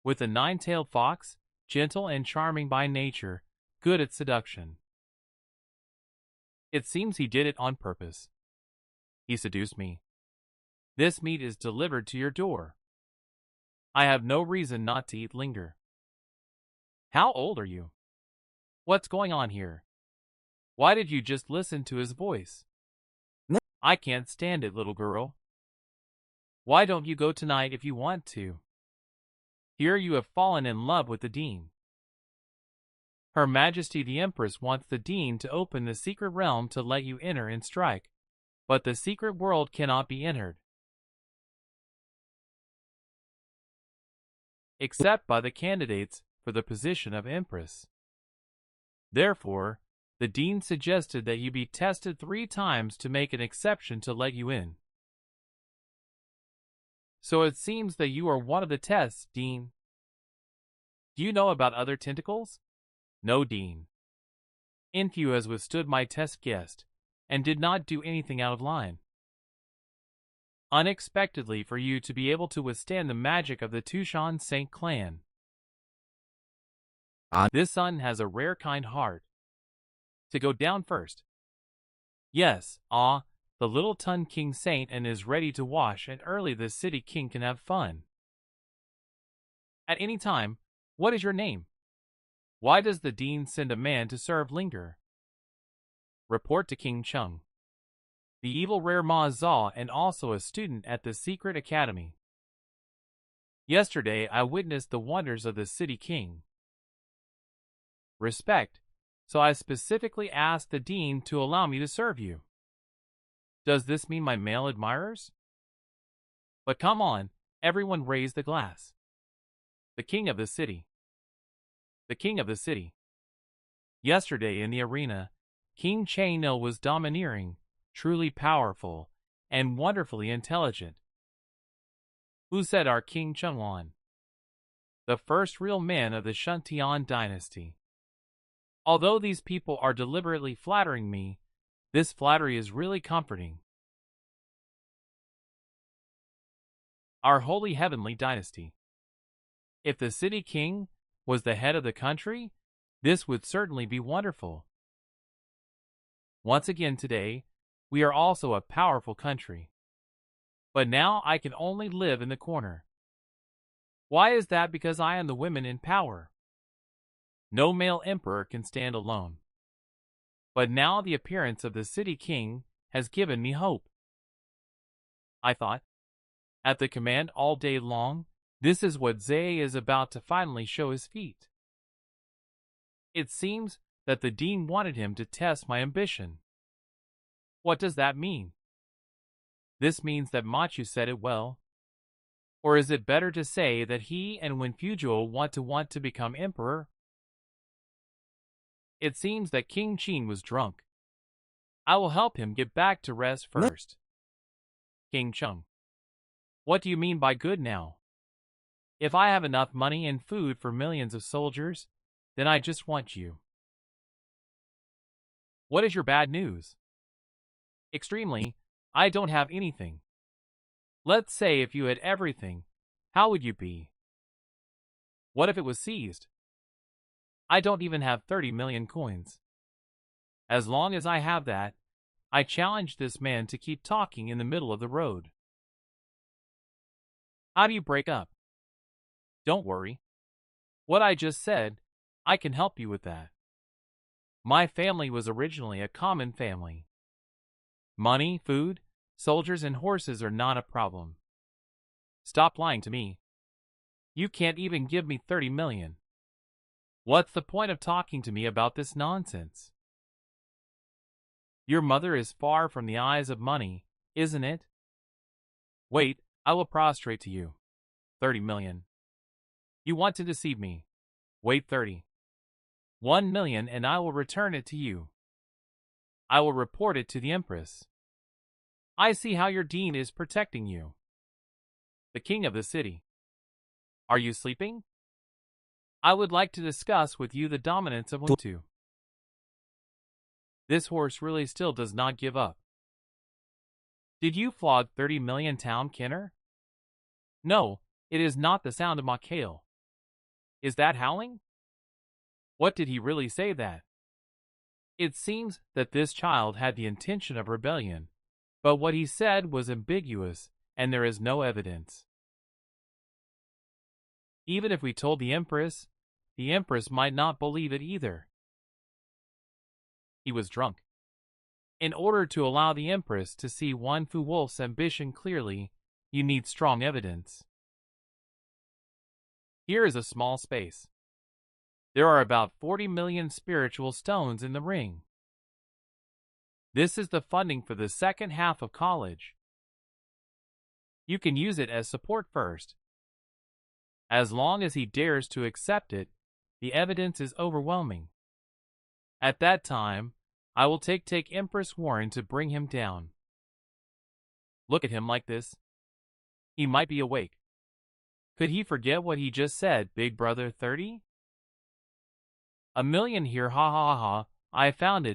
Speaker 1: With a 9-tailed fox, gentle and charming by nature, good at seduction. It seems he did it on purpose. He seduced me. This meat is delivered to your door. I have no reason not to eat linger. How old are you? What's going on here? Why did you just listen to his voice? I can't stand it, little girl. Why don't you go tonight if you want to? Here you have fallen in love with the Dean. Her Majesty the Empress wants the Dean to open the secret realm to let you enter and strike, but the secret world cannot be entered, except by the candidates for the position of Empress. Therefore, the Dean suggested that you be tested 3 times to make an exception to let you in. So it seems that you are one of the tests, Dean. Do you know about other tentacles? No, Dean. Infew has withstood my test guest, and did not do anything out of line. Unexpectedly for you to be able to withstand the magic of the Tushan Saint clan. This son has a rare kind heart. To go down first. Yes, the little Tun King Saint and is ready to wash, and early the city king can have fun. At any time. What is your name? Why does the Dean send a man to serve Linger? Report to King Chung. The evil rare Ma Zaw and also a student at the secret academy. Yesterday I witnessed the wonders of the city king. Respect, so I specifically asked the Dean to allow me to serve you. Does this mean my male admirers? But come on, everyone raise the glass. The king of the city. The king of the city. Yesterday in the arena, King Chainil was domineering, truly powerful, and wonderfully intelligent. Who said our King Chengwan? The first real man of the Shuntian dynasty. Although these people are deliberately flattering me, this flattery is really comforting. Our holy heavenly dynasty. If the city king was the head of the country, this would certainly be wonderful. Once again today, we are also a powerful country. But now I can only live in the corner. Why is that? Because I am the woman in power. No male emperor can stand alone. But now the appearance of the city king has given me hope. I thought, at the command all day long, this is what Zay is about to finally show his feet. It seems that the Dean wanted him to test my ambition. What does that mean? This means that Machu said it well. Or is it better to say that he and Wenfujuo want to become emperor? It seems that King Qin was drunk. I will help him get back to rest first. King Chung. What do you mean by good now? If I have enough money and food for millions of soldiers, then I just want you. What is your bad news? Extremely, I don't have anything. Let's say if you had everything, how would you be? What if it was seized? I don't even have 30 million coins. As long as I have that, I challenge this man to keep talking in the middle of the road. How do you break up? Don't worry. What I just said, I can help you with that. My family was originally a common family. Money, food, soldiers, and horses are not a problem. Stop lying to me. You can't even give me 30 million. What's the point of talking to me about this nonsense? Your mother is far from the eyes of money, isn't it? Wait, I will prostrate to you. 30 million. You want to deceive me. Wait 30. 1 million and I will return it to you. I will report it to the Empress. I see how your Dean is protecting you. The king of the city. Are you sleeping? I would like to discuss with you the dominance of Ubuntu. This horse really still does not give up. Did you flog 30 million town Kenner? No, it is not the sound of Makale. Is that howling? What did he really say that? It seems that this child had the intention of rebellion, but what he said was ambiguous and there is no evidence. Even if we told the Empress might not believe it either. He was drunk. In order to allow the Empress to see Wan Fu Wolf's ambition clearly, you need strong evidence. Here is a small space. There are about 40 million spiritual stones in the ring. This is the funding for the second half of college. You can use it as support first. As long as he dares to accept it, the evidence is overwhelming. At that time, I will take Empress Warren to bring him down. Look at him like this. He might be awake. Could he forget what he just said, Big Brother 30? A million here, ha ha ha, I found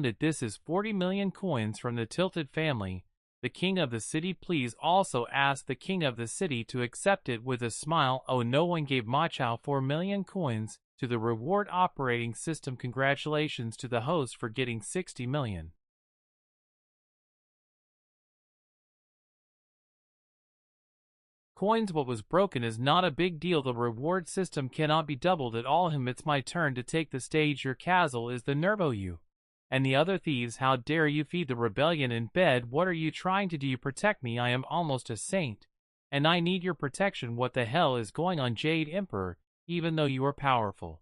Speaker 1: it, this is 40 million coins from the Tilted family. The king of the city, please also ask the king of the city to accept it with a smile. Oh, no one gave Ma Chao 4 million coins to the reward operating system. Congratulations to the host for getting 60 million. Coins. What was broken is not a big deal. The reward system cannot be doubled at all. It's my turn to take the stage. Your castle is the Nervo you. And the other thieves, how dare you feed the rebellion in bed? What are you trying to do? You protect me. I am almost a saint. And I need your protection. What the hell is going on, Jade Emperor, even though you are powerful?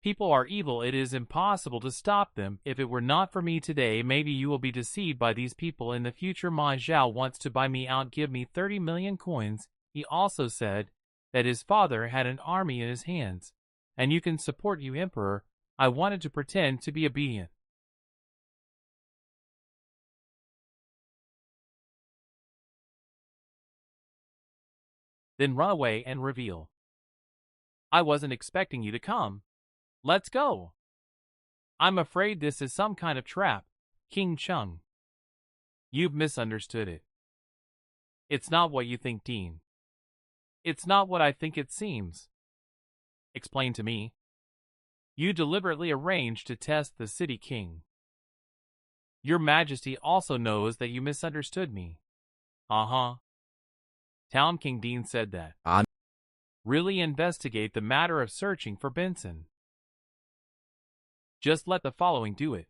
Speaker 1: People are evil. It is impossible to stop them. If it were not for me today, maybe you will be deceived by these people in the future. Ma Zhao wants to buy me out. Give me 30 million coins. He also said that his father had an army in his hands. And you can support you, Emperor. I wanted to pretend to be obedient. Then run away and reveal. I wasn't expecting you to come. Let's go. I'm afraid this is some kind of trap, King Chung. You've misunderstood it. It's not what you think, Dean. It's not what I think it seems. Explain to me. You deliberately arranged to test the city king. Your Majesty also knows that you misunderstood me. Uh-huh. Town King Dean said that. Really investigate the matter of searching for Benson. Just let the following do it.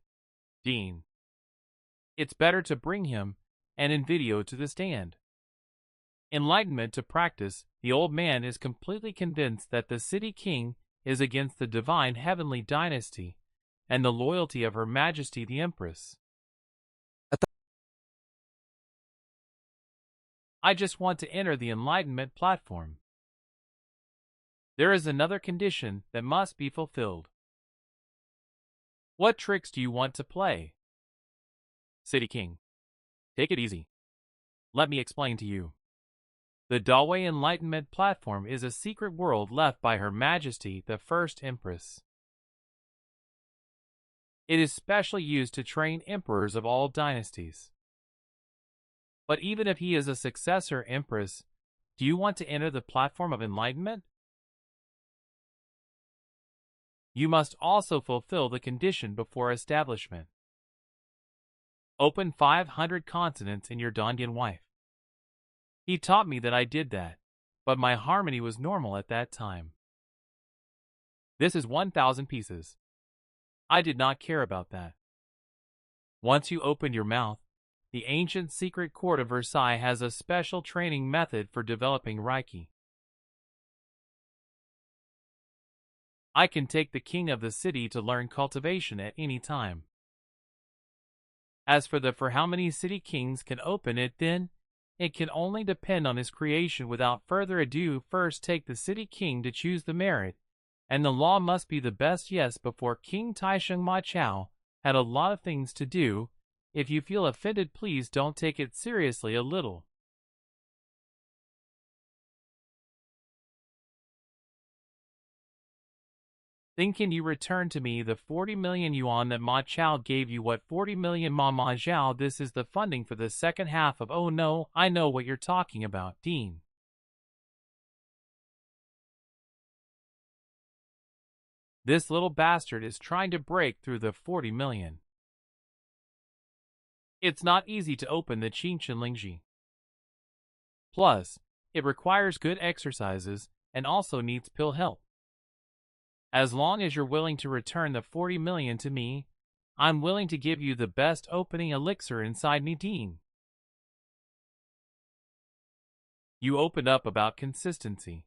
Speaker 1: Dean. It's better to bring him and in video to the stand. Enlightenment to practice. The old man is completely convinced that the city king is against the divine heavenly dynasty and the loyalty of Her Majesty the Empress. I just want to enter the Enlightenment platform. There is another condition that must be fulfilled. What tricks do you want to play? City King. Take it easy. Let me explain to you. The Dawei Enlightenment Platform is a secret world left by Her Majesty the First Empress. It is specially used to train emperors of all dynasties. But even if he is a successor empress, do you want to enter the platform of enlightenment? You must also fulfill the condition before establishment. Open 500 consonants in your Dondian wife. He taught me that I did that, but my harmony was normal at that time. This is 1,000 pieces. I did not care about that. Once you open your mouth, the ancient secret court of Versailles has a special training method for developing Reiki. I can take the king of the city to learn cultivation at any time. As for how many city kings can open it, then it can only depend on his creation. Without further ado, first take the city king to choose the merit, and the law must be the best. Yes, before King Taisheng Ma Chao had a lot of things to do. If you feel offended, please don't take it seriously a little. Then can you return to me the 40 million yuan that Ma Chao gave you? What 40 million Ma Zhao? This is the funding for the second half of Oh no, I know what you're talking about, Dean. This little bastard is trying to break through the 40 million. It's not easy to open the Qingchen Lingji. Plus, it requires good exercises and also needs pill help. As long as you're willing to return the 40 million to me, I'm willing to give you the best opening elixir inside me, Dean. You opened up about consistency.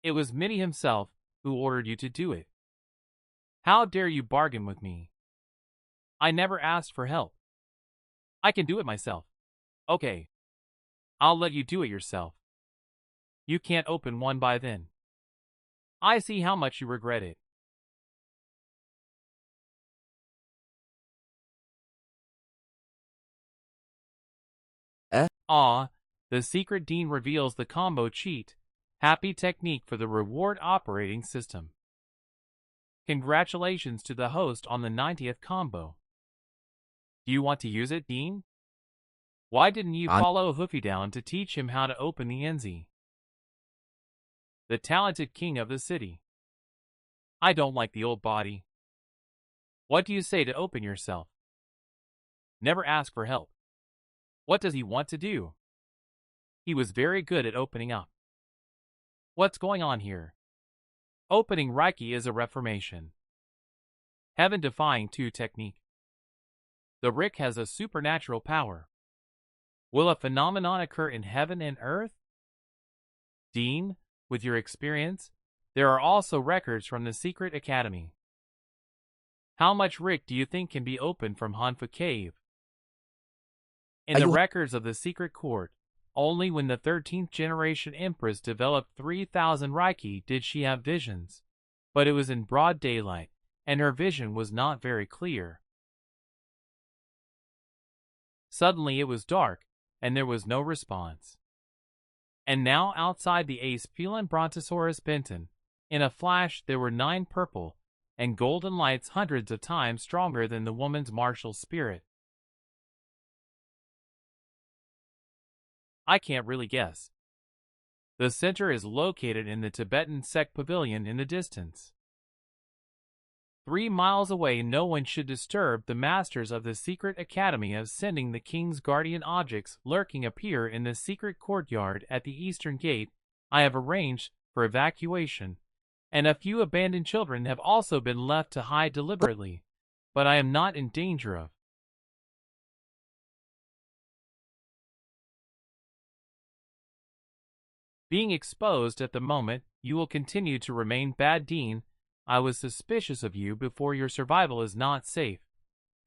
Speaker 1: It was Minnie himself who ordered you to do it. How dare you bargain with me? I never asked for help. I can do it myself. Okay. I'll let you do it yourself. You can't open one by then. I see how much you regret it. Ah, the secret Dean reveals the combo cheat. Happy technique for the reward operating system. Congratulations to the host on the 90th combo. Do you want to use it, Dean? Why didn't you follow Hoofy down to teach him how to open the NZ? The talented king of the city. I don't like the old body. What do you say to open yourself? Never ask for help. What does he want to do? He was very good at opening up. What's going on here? Opening Reiki is a reformation. Heaven-defying 2 technique. The Rick has a supernatural power. Will a phenomenon occur in heaven and earth? Dean, with your experience, there are also records from the Secret Academy. How much Rick do you think can be opened from Hanfu Cave? In the records of the Secret Court, only when the 13th generation Empress developed 3,000 Reiki did she have visions, but it was in broad daylight, and her vision was not very clear. Suddenly it was dark, and there was no response. And now outside the Ace Phelan Brontosaurus Benton, in a flash there were 9 purple and golden lights hundreds of times stronger than the woman's martial spirit. I can't really guess. The center is located in the Tibetan sect pavilion in the distance. 3 miles away, no one should disturb the masters of the Secret Academy of sending the king's guardian objects lurking appear in the secret courtyard at the eastern gate. I have arranged for evacuation, and a few abandoned children have also been left to hide deliberately, but I am not in danger of being exposed at the moment. You will continue to remain bad, Dean. I was suspicious of you before. Your survival is not safe.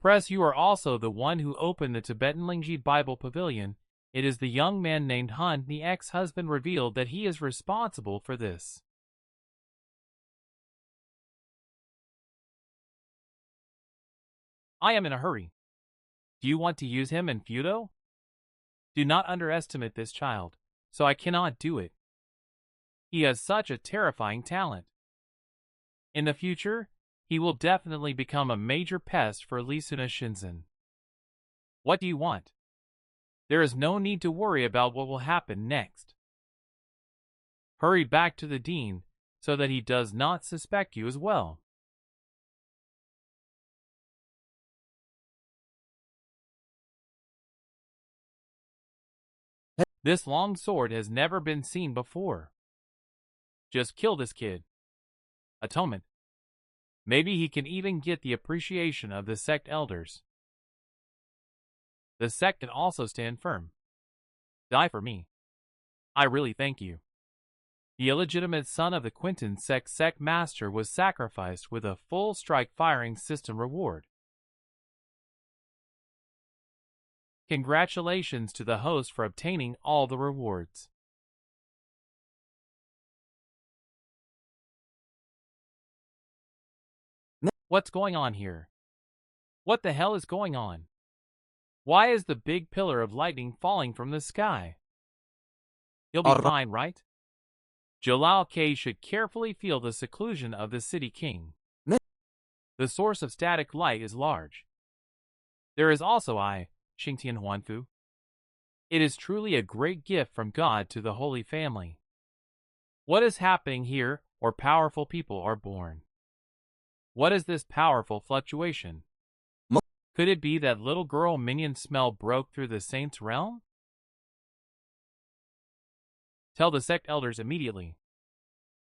Speaker 1: Press, you are also the one who opened the Tibetan Lingji Bible Pavilion. It is the young man named Hun. The ex-husband revealed that he is responsible for this. I am in a hurry. Do you want to use him in Fudo? Do not underestimate this child, so I cannot do it. He has such a terrifying talent. In the future, he will definitely become a major pest for Lisuna Shinzen. What do you want? There is no need to worry about what will happen next. Hurry back to the dean so that he does not suspect you as well. This long sword has never been seen before. Just kill this kid. Atonement. Maybe he can even get the appreciation of the sect elders. The sect can also stand firm. Die for me. I really thank you. The illegitimate son of the Quinton sect master was sacrificed with a full strike firing system reward. Congratulations to the host for obtaining all the rewards. What's going on here? What the hell is going on? Why is the big pillar of lightning falling from the sky? He'll be fine, right? Jalal K should carefully feel the seclusion of the city king. The source of static light is large. There is also Xingtian Huanfu. It is truly a great gift from God to the Holy Family. What is happening here, or powerful people are born? What is this powerful fluctuation? Could it be that little girl minion smell broke through the saint's realm? Tell the sect elders immediately.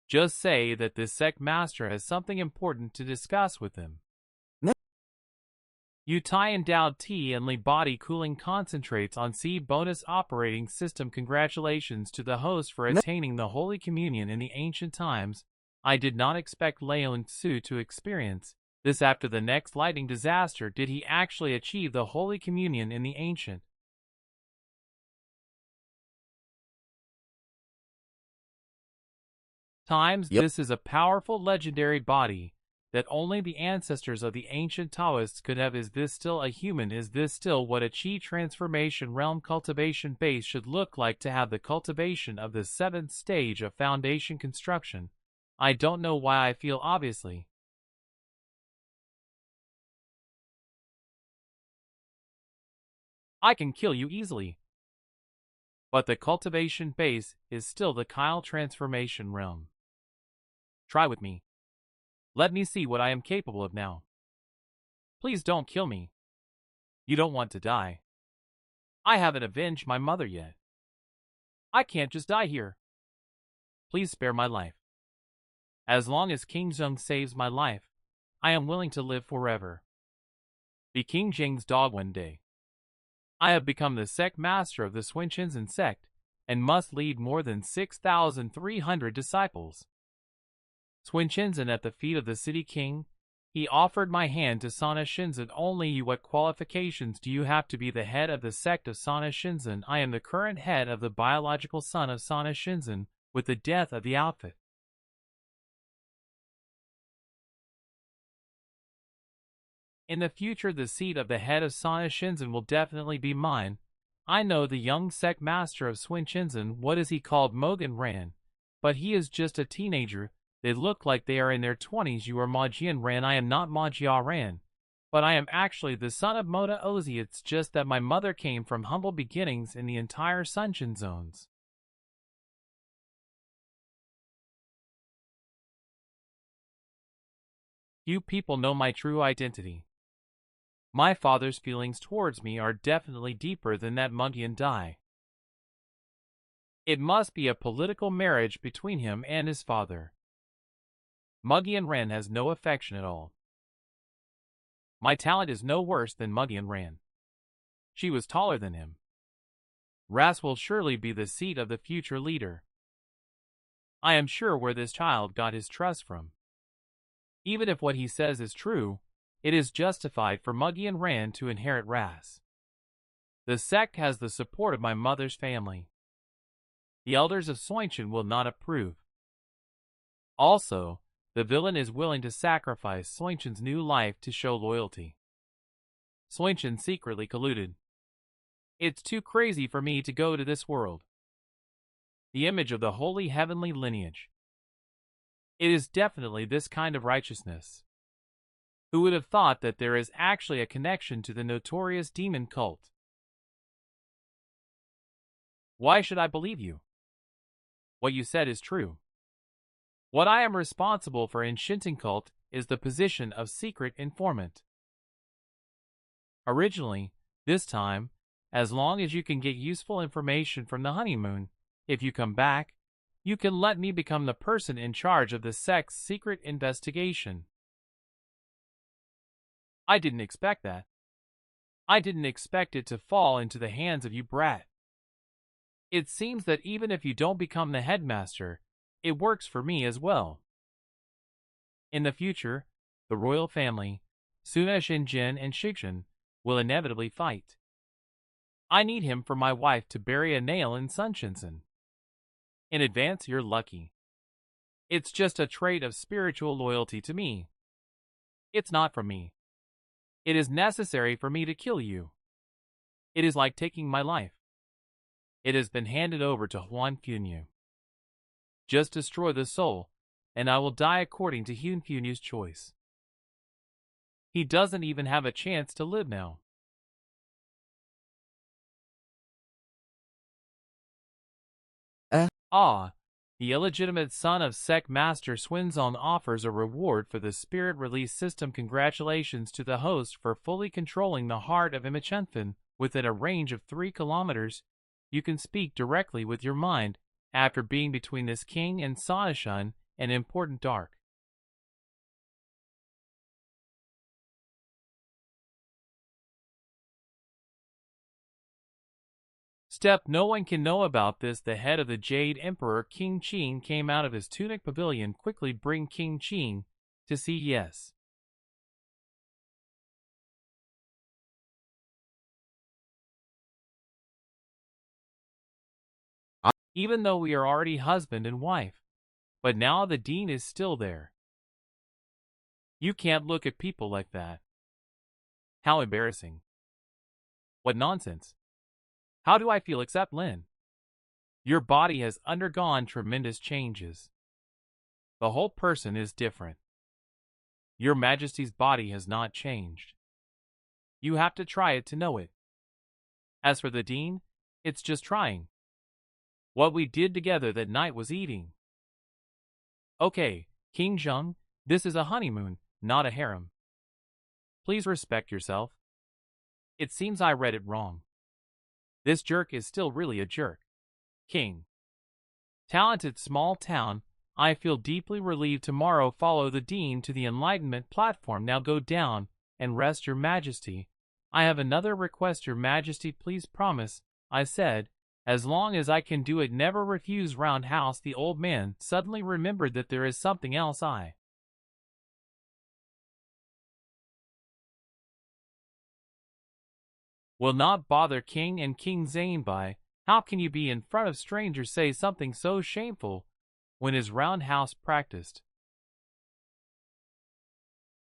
Speaker 1: Just say that this sect master has something important to discuss with him. You tie endowed tea and body cooling concentrates on C bonus operating system. Congratulations to the host for attaining the Holy Communion in the ancient times. I did not expect Leon Tzu to experience this after the next lightning disaster. Did he actually achieve the Holy Communion in the ancient times?
Speaker 2: Yep.
Speaker 1: This is a powerful legendary body that only the ancestors of the ancient Taoists could have. Is this still a human? Is this still what a Qi transformation realm cultivation base should look like to have the cultivation of the 7th stage of foundation construction? I don't know why I feel obviously. I can kill you easily. But the cultivation base is still the Kyle transformation realm. Try with me. Let me see what I am capable of now. Please don't kill me. You don't want to die. I haven't avenged my mother yet. I can't just die here. Please spare my life. As long as King Zheng saves my life, I am willing to live forever. Be King Zheng's dog one day. I have become the sect master of the Swinshenzhen sect and must lead more than 6,300 disciples. Swinshenzhen at the feet of the city king, he offered my hand to Sana Shinzen. Only you. What qualifications do you have to be the head of the sect of Sana Shinzen? I am the current head of the biological son of Sana Shinzen with the death of the outfit. In the future, the seat of the head of Sana Shinzen will definitely be mine. I know the young sect master of Swinshenzhen. What is he called? Mogan Ran. But he is just a teenager. They look like they are in their 20s. You are Majian Ran. I am not Majia Ran. But I am actually the son of Moda Ozi. It's just that my mother came from humble beginnings in the entire Sunshin zones. Few people know my true identity. My father's feelings towards me are definitely deeper than that Mundian Dai. It must be a political marriage between him and his father. Mugian Ren has no affection at all. My talent is no worse than Mugian Ren. She was taller than him. Ras will surely be the seat of the future leader. I am sure where this child got his trust from. Even if what he says is true, it is justified for Mugian Ren to inherit Ras. The sect has the support of my mother's family. The elders of Soinshin will not approve. Also, the villain is willing to sacrifice Soinshin's new life to show loyalty. Soinshin secretly colluded. It's too crazy for me to go to this world. The image of the holy heavenly lineage. It is definitely this kind of righteousness. Who would have thought that there is actually a connection to the notorious demon cult? Why should I believe you? What you said is true. What I am responsible for in Shinton cult is the position of secret informant. Originally, this time, as long as you can get useful information from the honeymoon, if you come back, you can let me become the person in charge of the sect's secret investigation. I didn't expect that. I didn't expect it to fall into the hands of you brat. It seems that even if you don't become the headmaster, it works for me as well. In the future, the royal family, Suna Shinjin and Shikshin, will inevitably fight. I need him for my wife to bury a nail in Sunshinsen. In advance, you're lucky. It's just a trait of spiritual loyalty to me. It's not from me. It is necessary for me to kill you. It is like taking my life. It has been handed over to Huan Funyu. Just destroy the soul, and I will die according to Huan Funyu's choice. He doesn't even have a chance to live now. The illegitimate son of Sect Master Swinzong offers a reward for the spirit release system. Congratulations to the host for fully controlling the heart of Imachenfin within a range of 3 kilometers. You can speak directly with your mind after being between this king and Sonashun an important dark. Step no one can know about this. The head of the Jade Emperor King Qin came out of his tunic pavilion. Quickly bring King Qin to see. Yes. Even though we are already husband and wife, but now the dean is still there. You can't look at people like that. How embarrassing. What nonsense. How do I feel except Lin? Your body has undergone tremendous changes. The whole person is different. Your Majesty's body has not changed. You have to try it to know it. As for the dean, it's just trying. What we did together that night was eating. Okay, King Zheng, this is a honeymoon, not a harem. Please respect yourself. It seems I read it wrong. This jerk is still really a jerk. King. Talented small town, I feel deeply relieved. Tomorrow follow the dean to the Enlightenment platform. Now go down and rest, Your Majesty. I have another request, Your Majesty. Please promise. I said, as long as I can do it, never refuse. Roundhouse. The old man suddenly remembered that there is something else I will not bother King and King Zane by. How can you be in front of strangers say something so shameful when his roundhouse practiced?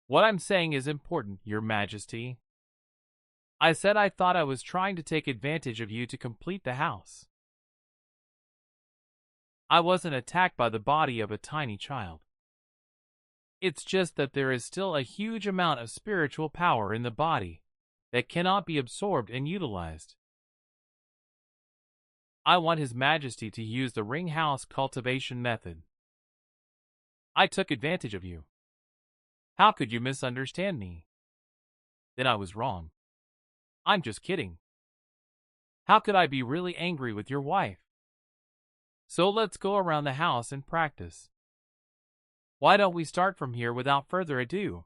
Speaker 1: What I'm saying is important, Your Majesty. I said I thought I was trying to take advantage of you to complete the house. I wasn't attacked by the body of a tiny child. It's just that there is still a huge amount of spiritual power in the body that cannot be absorbed and utilized. I want His Majesty to use the ring house cultivation method. I took advantage of you. How could you misunderstand me? Then I was wrong. I'm just kidding. How could I be really angry with your wife? So let's go around the house and practice. Why don't we start from here without further ado?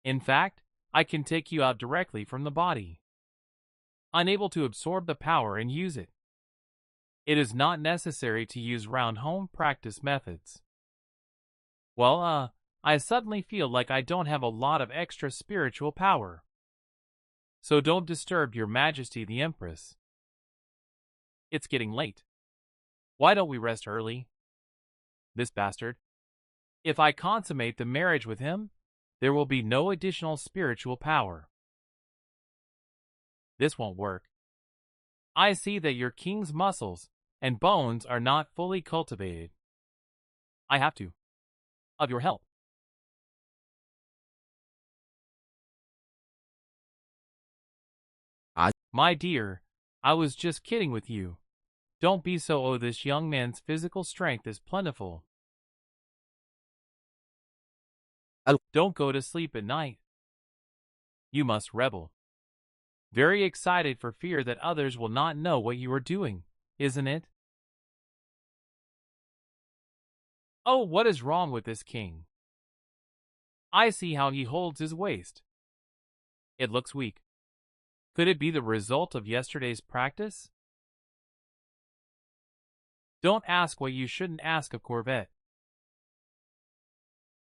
Speaker 1: In fact, I can take you out directly from the body. Unable to absorb the power and use it. It is not necessary to use round home practice methods. Well, I suddenly feel like I don't have a lot of extra spiritual power. So don't disturb Your Majesty the Empress. It's getting late. Why don't we rest early? This bastard. If I consummate the marriage with him, there will be no additional spiritual power. This won't work. I see that your king's muscles and bones are not fully cultivated. I have to. Of your help. My dear, I was just kidding with you. Don't be so. Oh, this young man's physical strength is plentiful. Don't go to sleep at night. You must rebel. Very excited for fear that others will not know what you are doing, isn't it? Oh, what is wrong with this king? I see how he holds his waist. It looks weak. Could it be the result of yesterday's practice? Don't ask what you shouldn't ask of Corvette.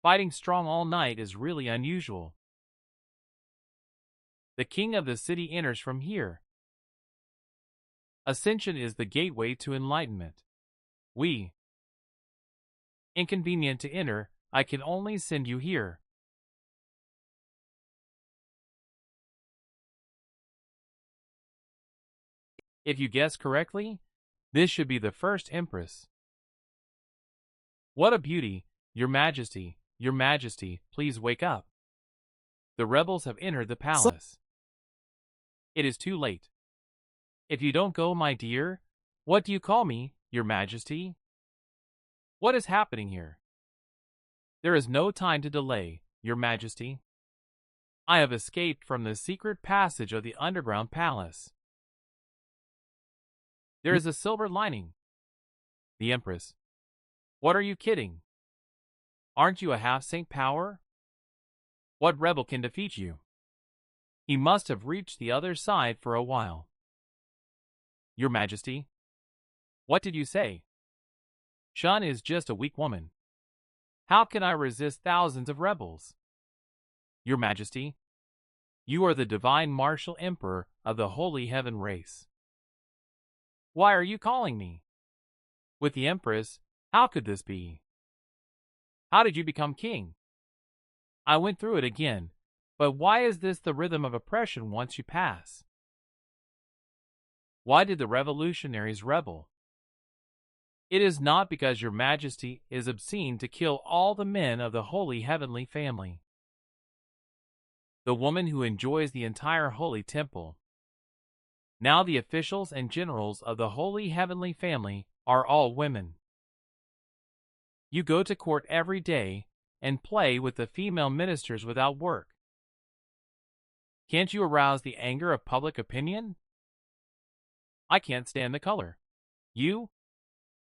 Speaker 1: Fighting strong all night is really unusual. The king of the city enters from here. Ascension is the gateway to enlightenment. Inconvenient to enter, I can only send you here. If you guess correctly, this should be the first Empress. What a beauty, Your Majesty, Your Majesty, please wake up. The rebels have entered the palace. It is too late. If you don't go, my dear, what do you call me, Your Majesty? What is happening here? There is no time to delay, Your Majesty. I have escaped from the secret passage of the underground palace. There is a silver lining. The Empress. What are you kidding? Aren't you a half-saint power? What rebel can defeat you? He must have reached the other side for a while. Your Majesty. What did you say? Shun is just a weak woman. How can I resist thousands of rebels? Your Majesty. You are the divine martial emperor of the holy heaven race. Why are you calling me? With the Empress, how could this be? How did you become king? I went through it again, but why is this the rhythm of oppression once you pass? Why did the revolutionaries rebel? It is not because your Majesty is obscene to kill all the men of the holy heavenly family. The woman who enjoys the entire holy temple. Now the officials and generals of the holy heavenly family are all women. You go to court every day and play with the female ministers without work. Can't you arouse the anger of public opinion? I can't stand the color. You?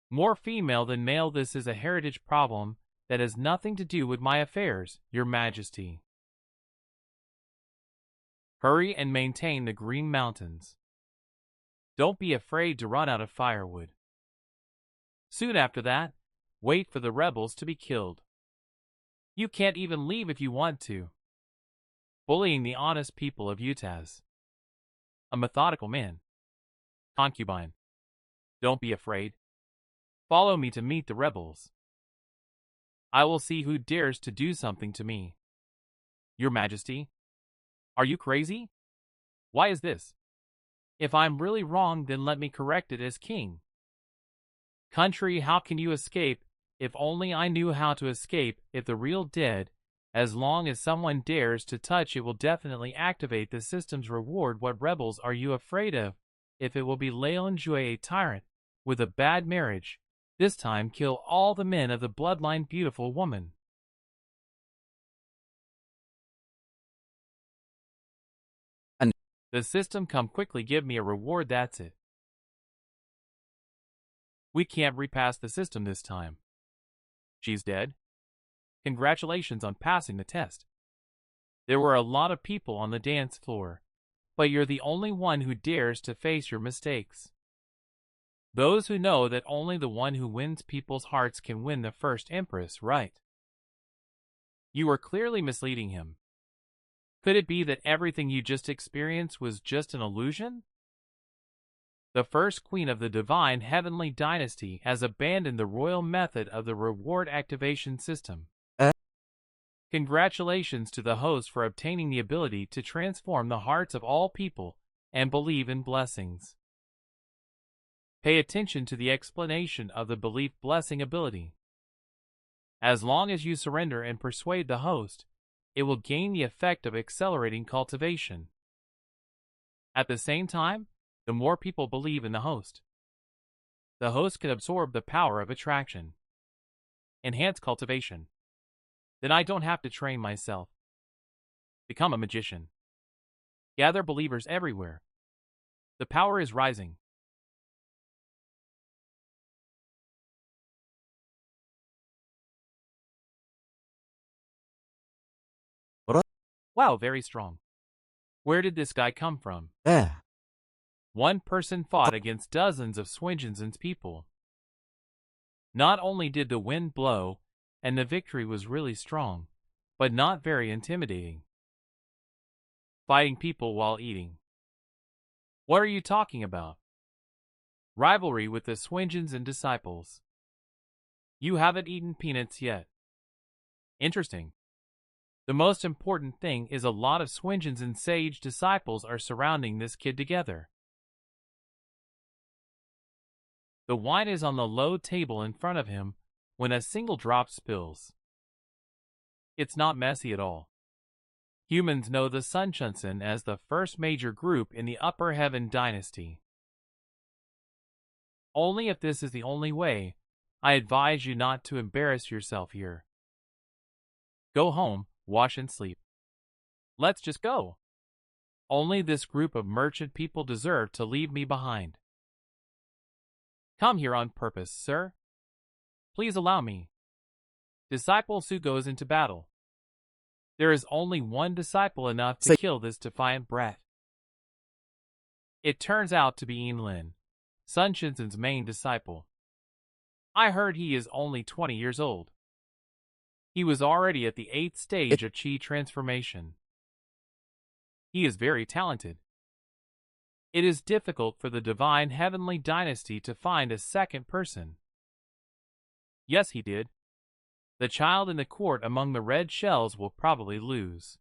Speaker 1: More female than male. This is a heritage problem that has nothing to do with my affairs, Your Majesty. Hurry and maintain the Green Mountains. Don't be afraid to run out of firewood. Soon after that, wait for the rebels to be killed. You can't even leave if you want to. Bullying the honest people of Utaz. A methodical man. Concubine. Don't be afraid. Follow me to meet the rebels. I will see who dares to do something to me. Your Majesty. Are you crazy? Why is this? If I'm really wrong, then let me correct it as king. Country, how can you escape? If only I knew how to escape. If the real dead, as long as someone dares to touch it will definitely activate the system's reward. What rebels are you afraid of? If it will be Leonjue, a tyrant with a bad marriage, this time kill all the men of the bloodline. Beautiful woman. The system, come quickly, give me a reward, that's it. We can't repass the system this time. She's dead. Congratulations on passing the test. There were a lot of people on the dance floor, but you're the only one who dares to face your mistakes. Those who know that only the one who wins people's hearts can win the first Empress, right? You are clearly misleading him. Could it be that everything you just experienced was just an illusion? The first queen of the divine heavenly dynasty has abandoned the royal method of the reward activation system. Congratulations to the host for obtaining the ability to transform the hearts of all people and believe in blessings. Pay attention to the explanation of the belief blessing ability. As long as you surrender and persuade the host, it will gain the effect of accelerating cultivation. At the same time, the more people believe in the host can absorb the power of attraction. Enhance cultivation. Then I don't have to train myself. Become a magician. Gather believers everywhere. The power is rising. Wow, very strong. Where did this guy come from? One person fought against dozens of Swinjin's people. Not only did the wind blow, and the victory was really strong, but not very intimidating. Fighting people while eating. What are you talking about? Rivalry with the Swinjins and disciples. You haven't eaten peanuts yet. Interesting. The most important thing is a lot of Swinjins and sage disciples are surrounding this kid together. The wine is on the low table in front of him when a single drop spills. It's not messy at all. Humans know the Sunshunsen as the first major group in the Upper Heaven dynasty. Only if this is the only way, I advise you not to embarrass yourself here. Go home, wash and sleep. Let's just go. Only this group of merchant people deserve to leave me behind. Come here on purpose, sir. Please allow me. Disciple Su goes into battle. There is only one disciple enough to kill this defiant brat. It turns out to be Yinlin, Sun Shinzan's main disciple. I heard he is only 20 years old. He was already at the 8th stage of Qi transformation. He is very talented. It is difficult for the divine heavenly dynasty to find a second person. Yes, he did. The child in the court among the red shells will probably lose.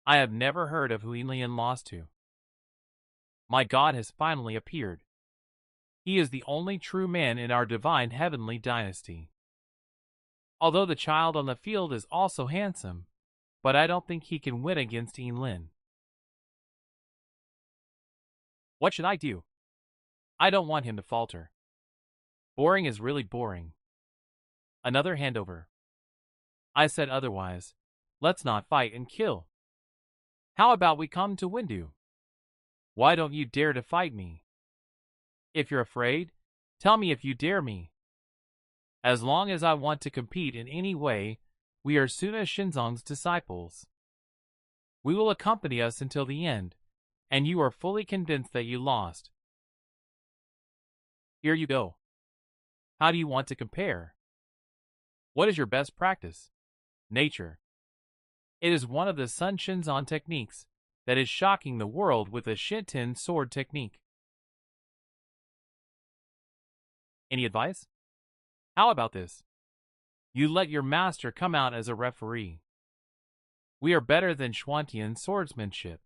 Speaker 1: I have never heard of who Yinlian lost to. My God has finally appeared. He is the only true man in our divine heavenly dynasty. Although the child on the field is also handsome, but I don't think he can win against Yinlin. What should I do? I don't want him to falter. Boring is really boring. Another handover. I said otherwise. Let's not fight and kill. How about we come to Windu? Why don't you dare to fight me? If you're afraid, tell me if you dare me. As long as I want to compete in any way, we are Suna Shinzong's disciples. We will accompany us until the end, and you are fully convinced that you lost. Here you go. How do you want to compare? What is your best practice? Nature. It is one of the Sun Shinzon techniques that is shocking the world with the Shinten sword technique. Any advice? How about this? You let your master come out as a referee. We are better than Xuantian swordsmanship.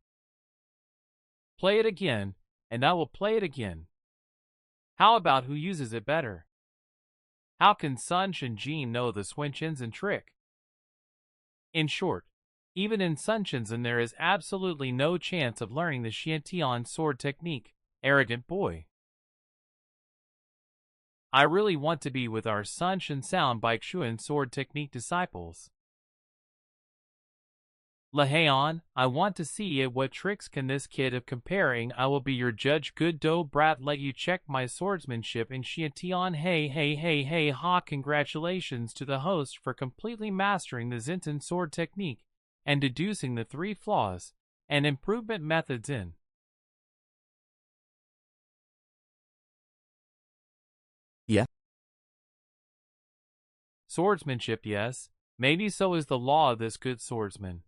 Speaker 1: Play it again, and I will play it again. How about who uses it better? How can Sun Shinjin know the Sun Shinzan trick? In short, even in Sun Shinzan there is absolutely no chance of learning the Xiantian sword technique, arrogant boy. I really want to be with our Sun Shinsan Baixuan sword technique disciples. Laheon, I want to see what tricks can this kid of comparing. I will be your judge. Good dough brat, let you check my swordsmanship in Xiantian. Hey ha, congratulations to the host for completely mastering the Zintan sword technique and deducing the 3 flaws and improvement methods in swordsmanship. Yes, maybe so is the law of this good swordsman.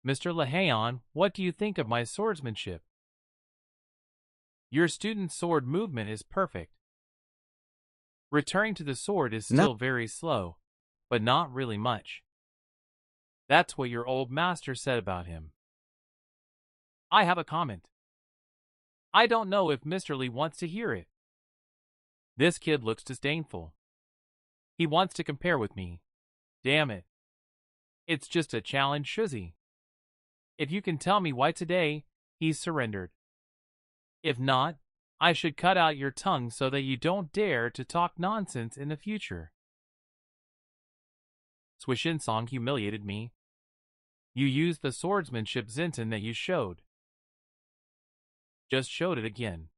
Speaker 1: Mr. Laheon, what do you think of my swordsmanship? Your student's sword movement is perfect. Returning to the sword is still very slow, but not really much. That's what your old master said about him. I have a comment. I don't know if Mr. Lee wants to hear it. This kid looks disdainful. He wants to compare with me. Damn it. It's just a challenge, shuzzy. If you can tell me why today, he's surrendered. If not, I should cut out your tongue so that you don't dare to talk nonsense in the future. Swishin Song humiliated me. You used the swordsmanship Zintan that you showed. Just showed it again.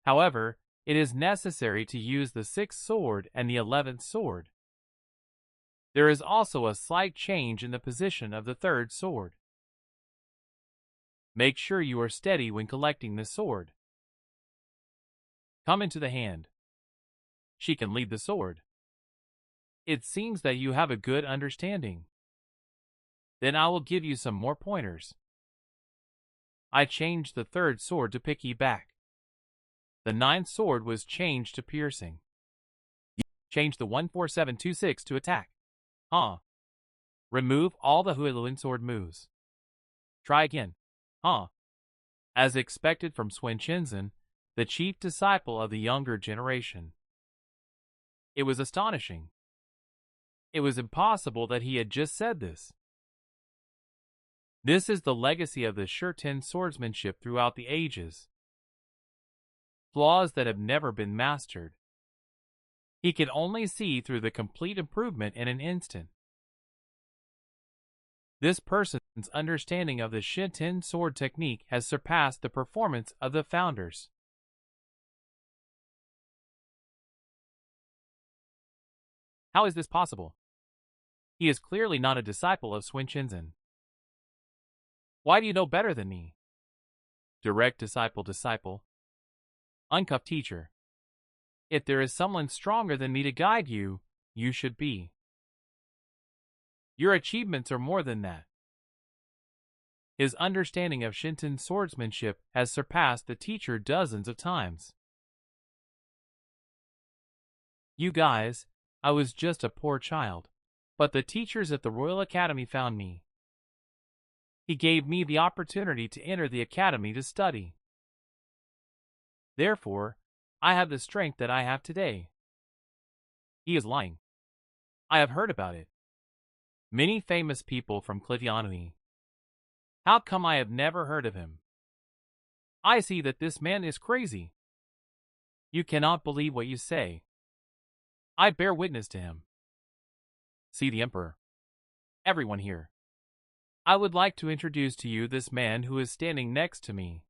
Speaker 1: However, it is necessary to use the 6th sword and the 11th sword. There is also a slight change in the position of the 3rd sword. Make sure you are steady when collecting the sword. Come into the hand. She can lead the sword. It seems that you have a good understanding. Then I will give you some more pointers. I changed the 3rd sword to picky back. The 9th sword was changed to piercing. Change the 14726 to attack. Remove all the Huiluan sword moves. Try again. As expected from Sun Shinzan, the chief disciple of the younger generation. It was astonishing. It was impossible that he had just said this. This is the legacy of the Shurten swordsmanship throughout the ages. Flaws that have never been mastered. He can only see through the complete improvement in an instant. This person's understanding of the Shinten sword technique has surpassed the performance of the founders. How is this possible? He is clearly not a disciple of Sun Shenzhen. Why do you know better than me? Direct disciple. Uncuffed teacher. If there is someone stronger than me to guide you, you should be. Your achievements are more than that. His understanding of Shinton swordsmanship has surpassed the teacher dozens of times. You guys, I was just a poor child, but the teachers at the Royal Academy found me. He gave me the opportunity to enter the academy to study. Therefore, I have the strength that I have today. He is lying. I have heard about it. Many famous people from Clitianui. How come I have never heard of him? I see that this man is crazy. You cannot believe what you say. I bear witness to him. See the Emperor. Everyone here. I would like to introduce to you this man who is standing next to me.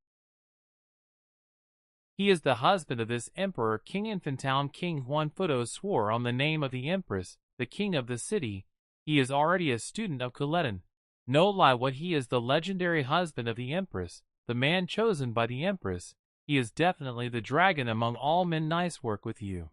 Speaker 1: He is the husband of this Emperor. King Infantown King Huan Fudo swore on the name of the Empress, the king of the city. He is already a student of Kuletan. No lie what he is the legendary husband of the Empress, the man chosen by the Empress. He is definitely the dragon among all men. Nice work with you.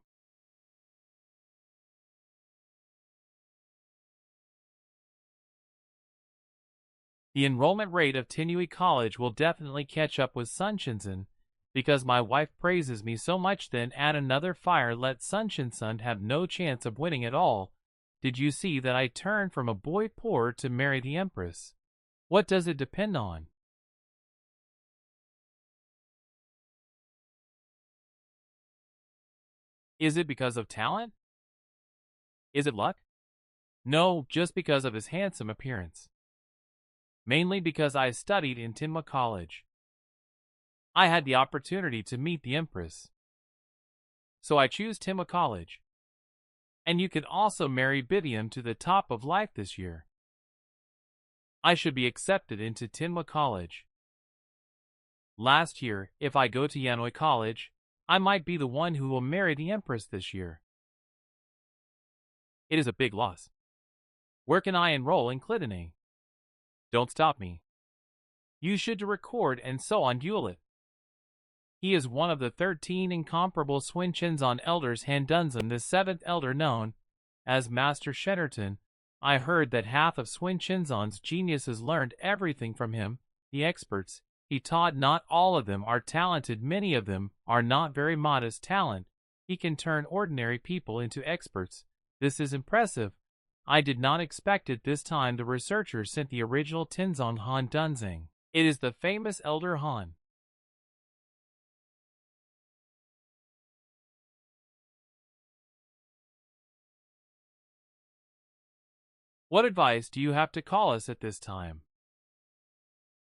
Speaker 1: The enrollment rate of Tinui College will definitely catch up with Sun Shenzhen, because my wife praises me so much. Then add another fire. Let Sun Shenzhen have no chance of winning at all. Did you see that I turned from a boy poor to marry the Empress? What does it depend on? Is it because of talent? Is it luck? No, just because of his handsome appearance. Mainly because I studied in Manhwa College. I had the opportunity to meet the Empress. So I choose Manhwa College. And you can also marry Bibium to the top of life this year. I should be accepted into Manhwa College. Last year, if I go to Yanoi College, I might be the one who will marry the Empress this year. It is a big loss. Where can I enroll in Clitianui? Don't stop me. You should record and so on Hewlett. He is one of the 13 incomparable Sun Shenzhen elders. Handunzum, the 7th elder known as Master Shennerton. I heard that half of Sun Shenzhen's geniuses learned everything from him, the experts. He taught. Not all of them are talented. Many of them are not very modest talent. He can turn ordinary people into experts. This is impressive. I did not expect it this time. The researchers sent the original Tenzong Han Dunzing. It is the famous Elder Han. What advice do you have to call us at this time?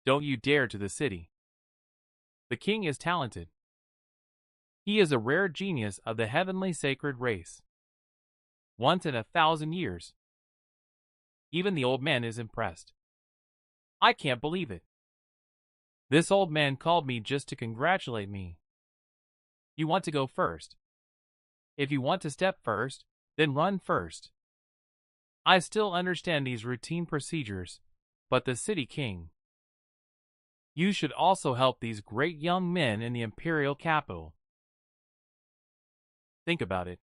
Speaker 1: Don't you dare to the city. The king is talented. He is a rare genius of the heavenly sacred race. Once in 1,000 years. Even the old man is impressed. I can't believe it. This old man called me just to congratulate me. You want to go first. If you want to step first, then run first. I still understand these routine procedures, but the city king. You should also help these great young men in the imperial capital. Think about it.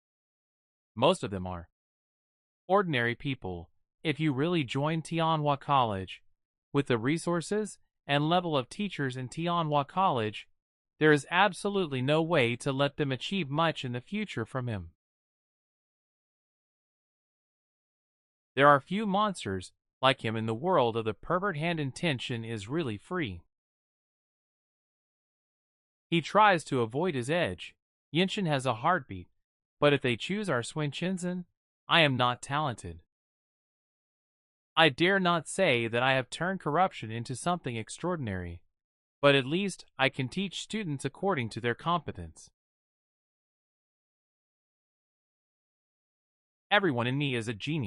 Speaker 1: Most of them are ordinary people. If you really join Manhwa College, with the resources and level of teachers in Manhwa College, there is absolutely no way to let them achieve much in the future from him. There are few monsters like him in the world of the pervert. Hand intention is really free. He tries to avoid his edge. Yinshin has a heartbeat, but if they choose our Sun Shenzhen, I am not talented. I dare not say that I have turned corruption into something extraordinary, but at least I can teach students according to their competence. Everyone in me is a genius.